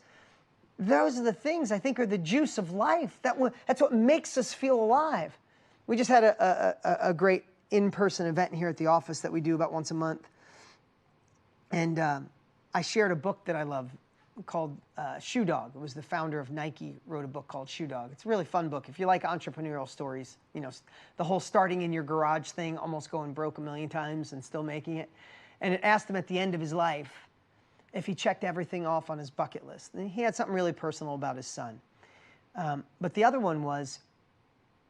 those are the things I think are the juice of life. That's what makes us feel alive. We just had a great in-person event here at the office that we do about once a month. And I shared a book that I love called Shoe Dog. It was the founder of Nike wrote a book called Shoe Dog. It's a really fun book. If you like entrepreneurial stories, the whole starting in your garage thing, almost going broke 1,000,000 times and still making it. And it asked him at the end of his life if he checked everything off on his bucket list. And he had something really personal about his son. But the other one was,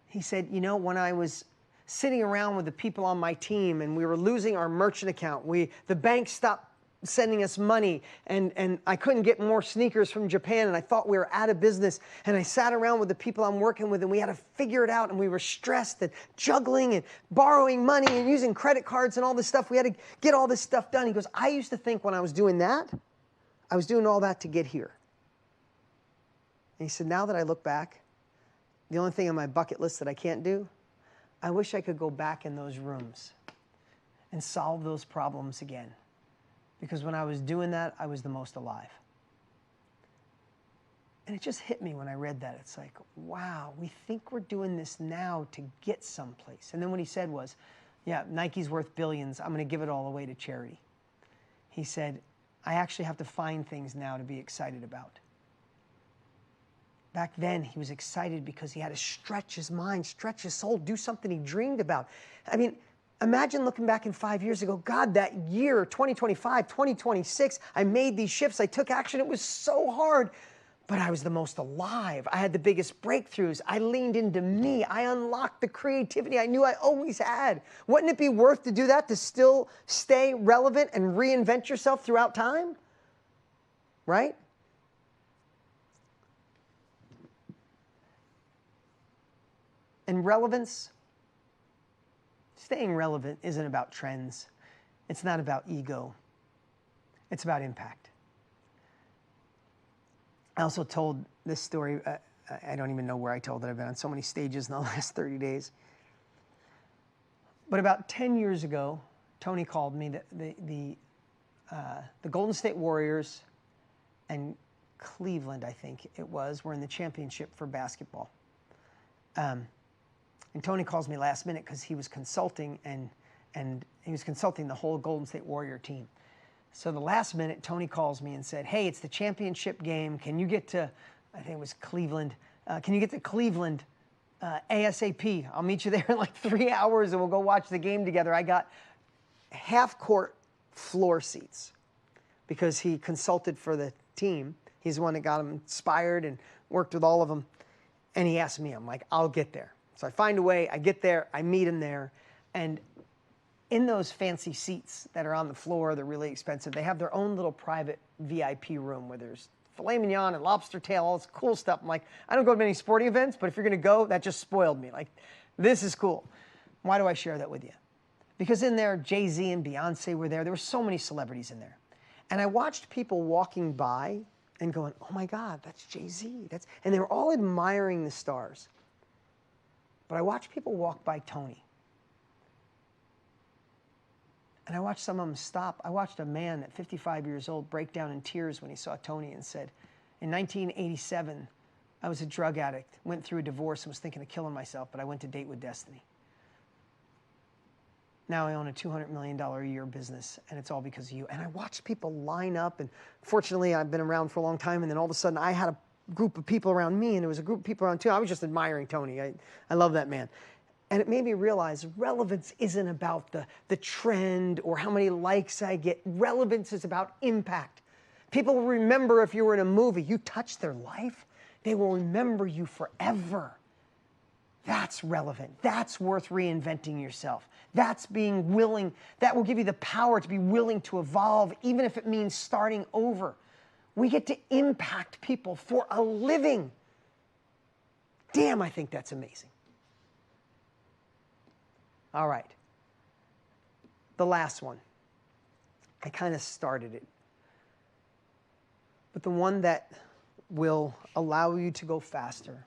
he said, when I was sitting around with the people on my team and we were losing our merchant account, the bank stopped sending us money, and I couldn't get more sneakers from Japan, and I thought we were out of business, and I sat around with the people I'm working with, and we had to figure it out, and we were stressed and juggling and borrowing money and using credit cards and all this stuff. We had to get all this stuff done. He goes, I used to think when I was doing that, I was doing all that to get here. And he said, now that I look back, the only thing on my bucket list that I can't do, I wish I could go back in those rooms and solve those problems again. Because when I was doing that, I was the most alive. And it just hit me when I read that. It's like, wow, we think we're doing this now to get someplace. And then what he said was, yeah, Nike's worth billions. I'm going to give it all away to charity. He said, I actually have to find things now to be excited about. Back then, he was excited because he had to stretch his mind, stretch his soul, do something he dreamed about. I mean, imagine looking back in 5 years ago, God, that year, 2025, 2026, I made these shifts, I took action, it was so hard, but I was the most alive. I had the biggest breakthroughs. I leaned into me. I unlocked the creativity I knew I always had. Wouldn't it be worth to do that, to still stay relevant and reinvent yourself throughout time? Right? And relevance, staying relevant isn't about trends. It's not about ego. It's about impact. I also told this story, I don't even know where I told it. I've been on so many stages in the last 30 days. But about 10 years ago, Tony called me. The Golden State Warriors and Cleveland, I think it was, were in the championship for basketball. And Tony calls me last minute because he was consulting and he was consulting the whole Golden State Warrior team. So the last minute, Tony calls me and said, hey, it's the championship game. Can you get to, I think it was Cleveland. Can you get to Cleveland ASAP? I'll meet you there in like 3 hours and we'll go watch the game together. I got half-court floor seats because he consulted for the team. He's the one that got him inspired and worked with all of them. And he asked me, I'm like, I'll get there. So I find a way, I get there, I meet him there. And in those fancy seats that are on the floor, they're really expensive, they have their own little private VIP room where there's filet mignon and lobster tail, all this cool stuff. I'm like, I don't go to many sporting events, but if you're going to go, that just spoiled me. Like, this is cool. Why do I share that with you? Because in there, Jay-Z and Beyonce were there. There were so many celebrities in there. And I watched people walking by and going, oh my God, that's Jay-Z. And they were all admiring the stars. But I watched people walk by Tony. And I watched some of them stop. I watched a man at 55 years old break down in tears when he saw Tony and said, in 1987, I was a drug addict, went through a divorce and was thinking of killing myself, but I went to date with destiny. Now I own a $200 million a year business, and it's all because of you. And I watched people line up, and fortunately, I've been around for a long time, and then all of a sudden, I had a group of people around me, and there was a group of people around too. I was just admiring Tony. I love that man. And it made me realize relevance isn't about the trend or how many likes I get. Relevance is about impact. People will remember if you were in a movie, you touched their life, they will remember you forever. That's relevant. That's worth reinventing yourself. That's being willing. That will give you the power to be willing to evolve, even if it means starting over. We get to impact people for a living. Damn, I think that's amazing. All right. The last one. I kind of started it. But the one that will allow you to go faster,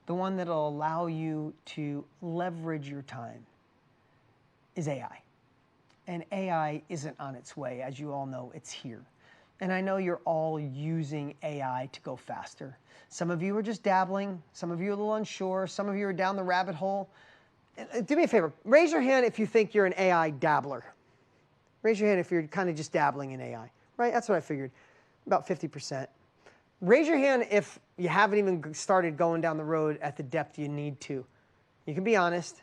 the one that will allow you to leverage your time, is AI. And AI isn't on its way. As you all know, it's here. And I know you're all using AI to go faster. Some of you are just dabbling. Some of you are a little unsure. Some of you are down the rabbit hole. Do me a favor. Raise your hand if you think you're an AI dabbler. Raise your hand if you're kind of just dabbling in AI. Right? That's what I figured. About 50%. Raise your hand if you haven't even started going down the road at the depth you need to. You can be honest.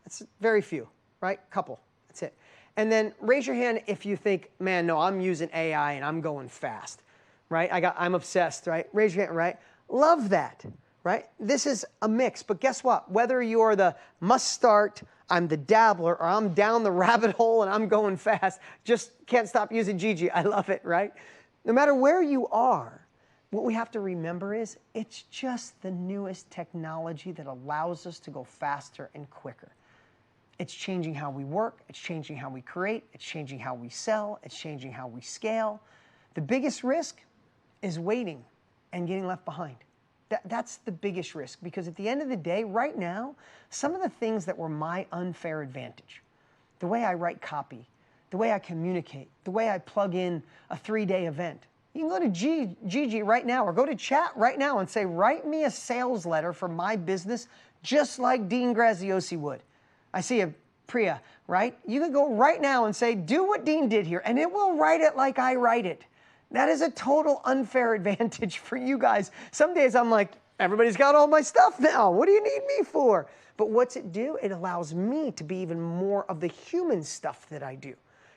That's very few, right? Couple. That's it. And then raise your hand if you think, man, no, I'm using AI and I'm going fast, right? I'm obsessed, right? Raise your hand, right? Love that, right? This is a mix, but guess what? Whether you're the must start, I'm the dabbler, or I'm down the rabbit hole and I'm going fast, just can't stop using Gigi. I love it, right? No matter where you are, what we have to remember is it's just the newest technology that allows us to go faster and quicker. It's changing how we work, it's changing how we create, it's changing how we sell, it's changing how we scale. The biggest risk is waiting and getting left behind. That's the biggest risk, because at the end of the day, right now, some of the things that were my unfair advantage, the way I write copy, the way I communicate, the way I plug in a 3-day event. You can go to Gigi right now or go to chat right now and say, write me a sales letter for my business just like Dean Graziosi would. I see a Priya, right? You can go right now and say, do what Dean did here, and it will write it like I write it. That is a total unfair advantage for you guys. Some days I'm like, everybody's got all my stuff now. What do you need me for? But what's it do? It allows me to be even more of the human stuff that I do,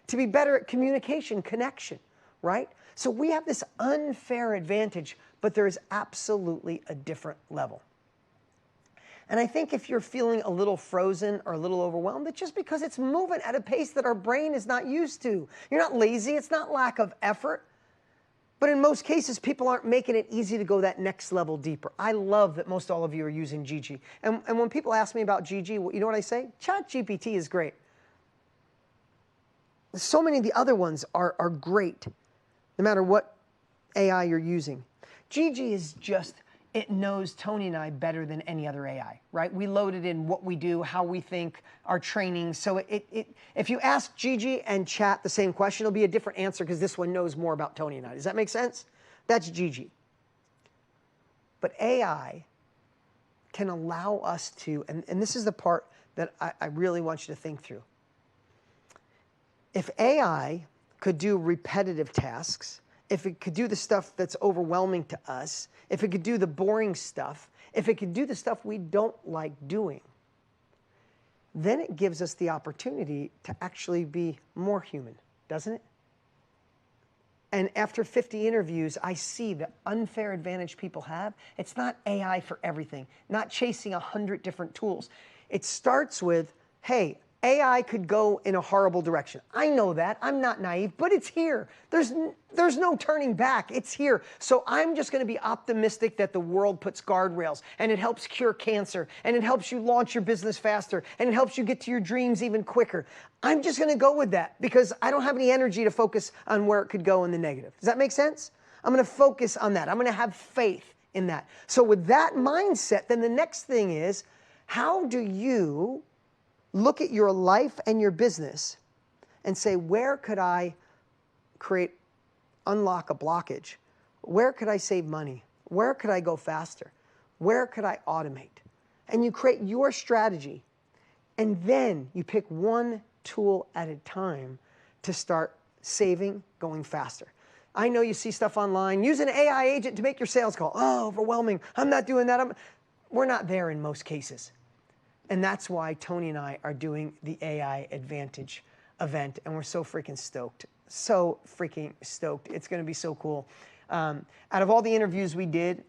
to be better at communication, connection, right? So we have this unfair advantage, but there is absolutely a different level. And I think if you're feeling a little frozen or a little overwhelmed, it's just because it's moving at a pace that our brain is not used to. You're not lazy, it's not lack of effort. But in most cases, people aren't making it easy to go that next level deeper. I love that most all of you are using Gigi. And when people ask me about Gigi, you know what I say? ChatGPT is great. So many of the other ones are great, no matter what AI you're using. Gigi is just, it knows Tony and I better than any other AI, right? We loaded in what we do, how we think, our training. So if you ask Gigi and chat the same question, it'll be a different answer because this one knows more about Tony and I. Does that make sense? That's Gigi. But AI can allow us to, and this is the part that I really want you to think through. If AI could do repetitive tasks, if it could do the stuff that's overwhelming to us, if it could do the boring stuff, if it could do the stuff we don't like doing, then it gives us the opportunity to actually be more human, doesn't it? And after 50 interviews, I see the unfair advantage people have. It's not AI for everything, not chasing 100 different tools. It starts with, hey, AI could go in a horrible direction. I know that. I'm not naive, but it's here. There's no turning back. It's here. So I'm just going to be optimistic that the world puts guardrails, and it helps cure cancer, and it helps you launch your business faster, and it helps you get to your dreams even quicker. I'm just going to go with that because I don't have any energy to focus on where it could go in the negative. Does that make sense? I'm going to focus on that. I'm going to have faith in that. So with that mindset, then the next thing is, how do you look at your life and your business and say, where could I unlock a blockage? Where could I save money? Where could I go faster? Where could I automate? And you create your strategy, and then you pick one tool at a time to start saving, going faster. I know you see stuff online, use an AI agent to make your sales call. Oh, overwhelming. I'm not doing that. We're not there in most cases. And that's why Tony and I are doing the AI Advantage event, and we're so freaking stoked. So freaking stoked. It's going to be so cool. Out of all the interviews we did,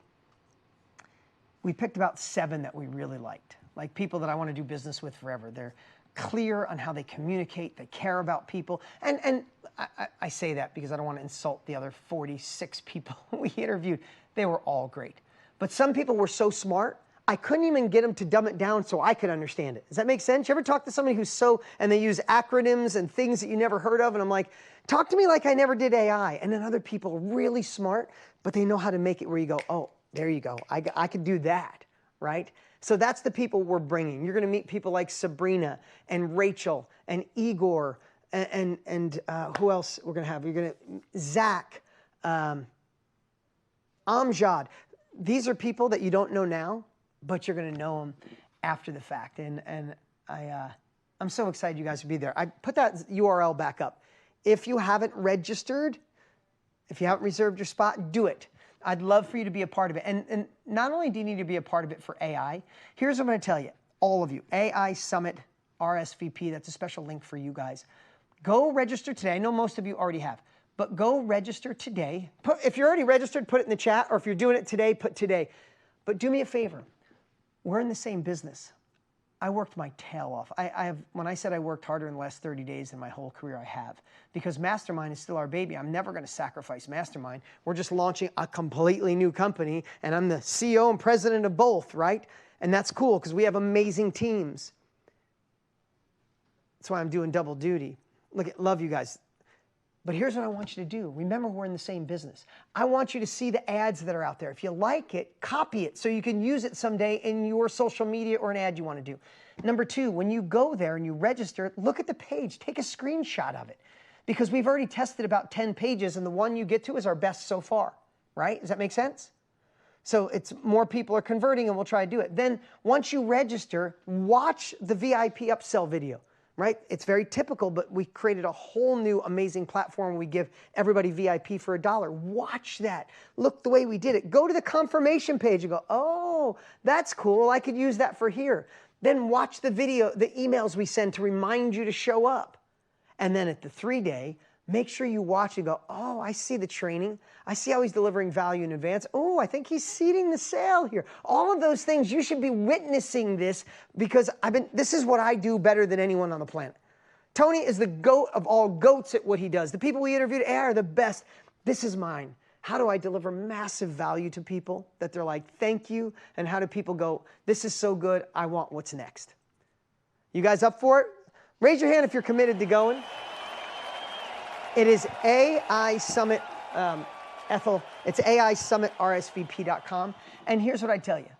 we picked about 7 that we really liked, like people that I want to do business with forever. They're clear on how they communicate. They care about people. And I say that because I don't want to insult the other 46 people we interviewed. They were all great. But some people were so smart, I couldn't even get them to dumb it down so I could understand it. Does that make sense? You ever talk to somebody who's and they use acronyms and things that you never heard of, and I'm like, talk to me like I never did AI. And then other people are really smart, but they know how to make it where you go, oh, there you go. I could do that, right? So that's the people we're bringing. You're going to meet people like Sabrina and Rachel and Igor and who else we're going to have? You're going to, Zach, Amjad. These are people that you don't know now, but you're going to know them after the fact. And I'm so excited you guys will be there. I put that URL back up. If you haven't registered, if you haven't reserved your spot, do it. I'd love for you to be a part of it. And not only do you need to be a part of it for AI, here's what I'm going to tell you, all of you, AI Summit RSVP, that's a special link for you guys. Go register today. I know most of you already have, but go register today. If you're already registered, put it in the chat, or if you're doing it today, put today. But do me a favor. We're in the same business. I worked my tail off. When I said I worked harder in the last 30 days than my whole career, I have. Because Mastermind is still our baby. I'm never going to sacrifice Mastermind. We're just launching a completely new company, and I'm the CEO and president of both, right? And that's cool because we have amazing teams. That's why I'm doing double duty. Look, love you guys. But here's what I want you to do. Remember, we're in the same business. I want you to see the ads that are out there. If you like it, copy it so you can use it someday in your social media or an ad you want to do. Number 2, when you go there and you register, look at the page. Take a screenshot of it. Because we've already tested about 10 pages, and the one you get to is our best so far. Right? Does that make sense? So it's more people are converting, and we'll try to do it. Then once you register, watch the VIP upsell video. Right? It's very typical, but we created a whole new amazing platform. We give everybody VIP for $1. Watch that. Look the way we did it. Go to the confirmation page and go, oh, that's cool. I could use that for here. Then watch the video, the emails we send to remind you to show up. And then at the 3-day, make sure you watch and go, oh, I see the training. I see how he's delivering value in advance. Oh, I think he's seeding the sale here. All of those things, you should be witnessing this because this is what I do better than anyone on the planet. Tony is the goat of all goats at what he does. The people we interviewed are the best. This is mine. How do I deliver massive value to people that they're like, thank you? And how do people go, this is so good, I want what's next? You guys up for it? Raise your hand if you're committed to going. It is AI Summit, Ethel. It's AI Summit RSVP.com. And here's what I tell you.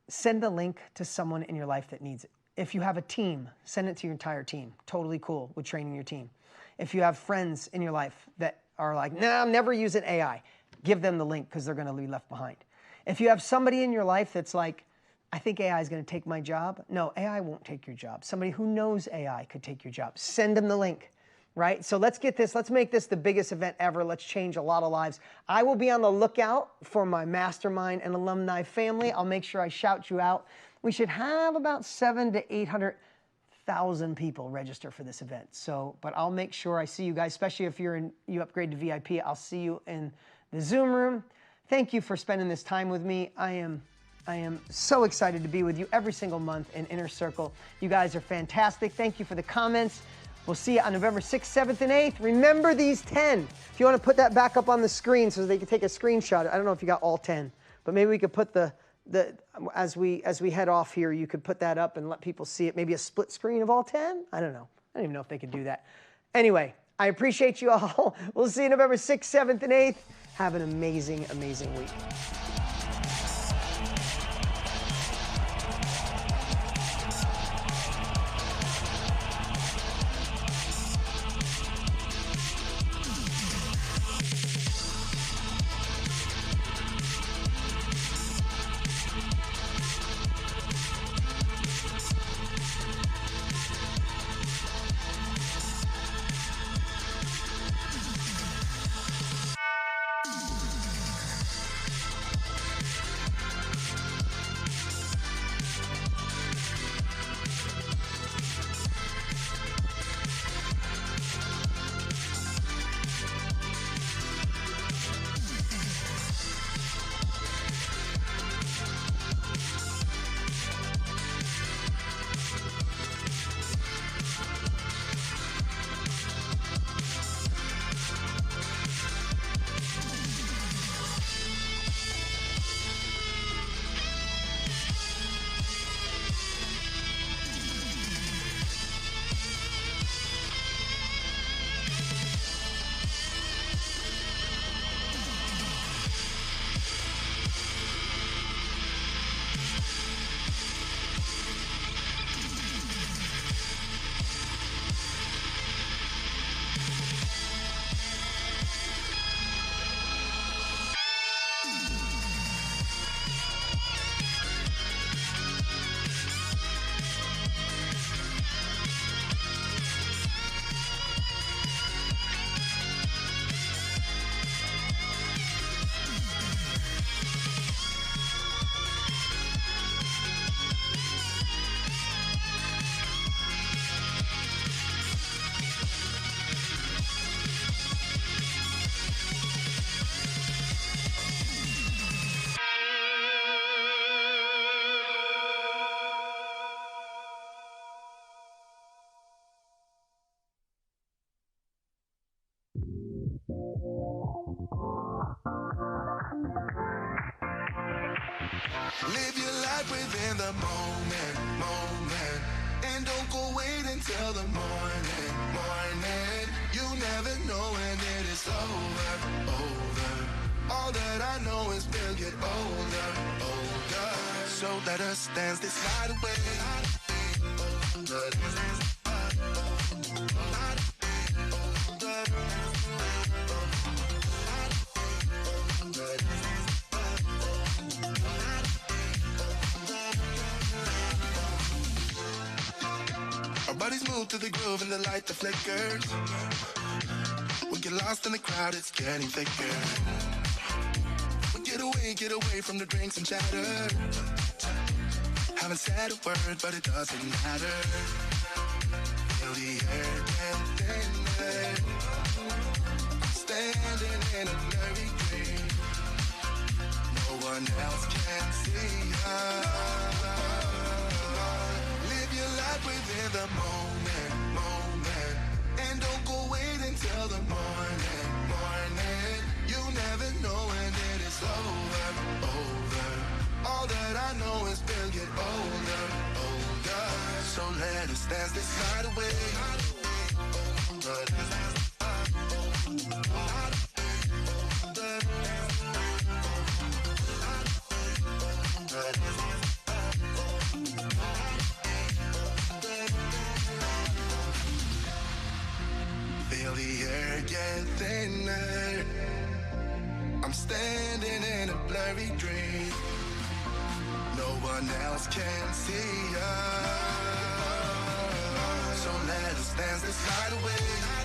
Send the link to someone in your life that needs it. If you have a team, send it to your entire team. Totally cool with training your team. If you have friends in your life that are like, nah, I'm never using AI, give them the link because they're going to be left behind. If you have somebody in your life that's like, I think AI is going to take my job. No, AI won't take your job. Somebody who knows AI could take your job. Send them the link, right? So let's get this, let's make this the biggest event ever. Let's change a lot of lives. I will be on the lookout for my mastermind and alumni family. I'll make sure I shout you out. We should have about 700,000 to 800,000 people register for this event. So, but I'll make sure I see you guys, especially if you upgrade to VIP. I'll see you in the Zoom room. Thank you for spending this time with me. I am so excited to be with you every single month in Inner Circle. You guys are fantastic. Thank you for the comments. We'll see you on November 6th, 7th, and 8th. Remember these 10. If you want to put that back up on the screen so they can take a screenshot. I don't know if you got all 10, but maybe we could put as we head off here, you could put that up and let people see it. Maybe a split screen of all 10? I don't know. I don't even know if they could do that. Anyway, I appreciate you all. We'll see you November 6th, 7th, and 8th. Have an amazing, amazing week. Live your life within the moment. And don't go wait until the morning. You never know when it is over. All that I know is we'll get older. So let us dance this night away. Our bodies move to the groove and the light that flickers. We get lost in the crowd, it's getting thicker. We get away from the drinks and chatter. Haven't said a word, but it doesn't matter. Feel the air get thinner. Standing in a blurry dream. No one else can see us. Live your life within the moment. And don't go wait until the morning. You never know when it is over. All that I know is we'll get older. So let us dance this night away. Feel the air get thinner. I'm standing in a blurry dream. No one else can see us. So let us dance this night away.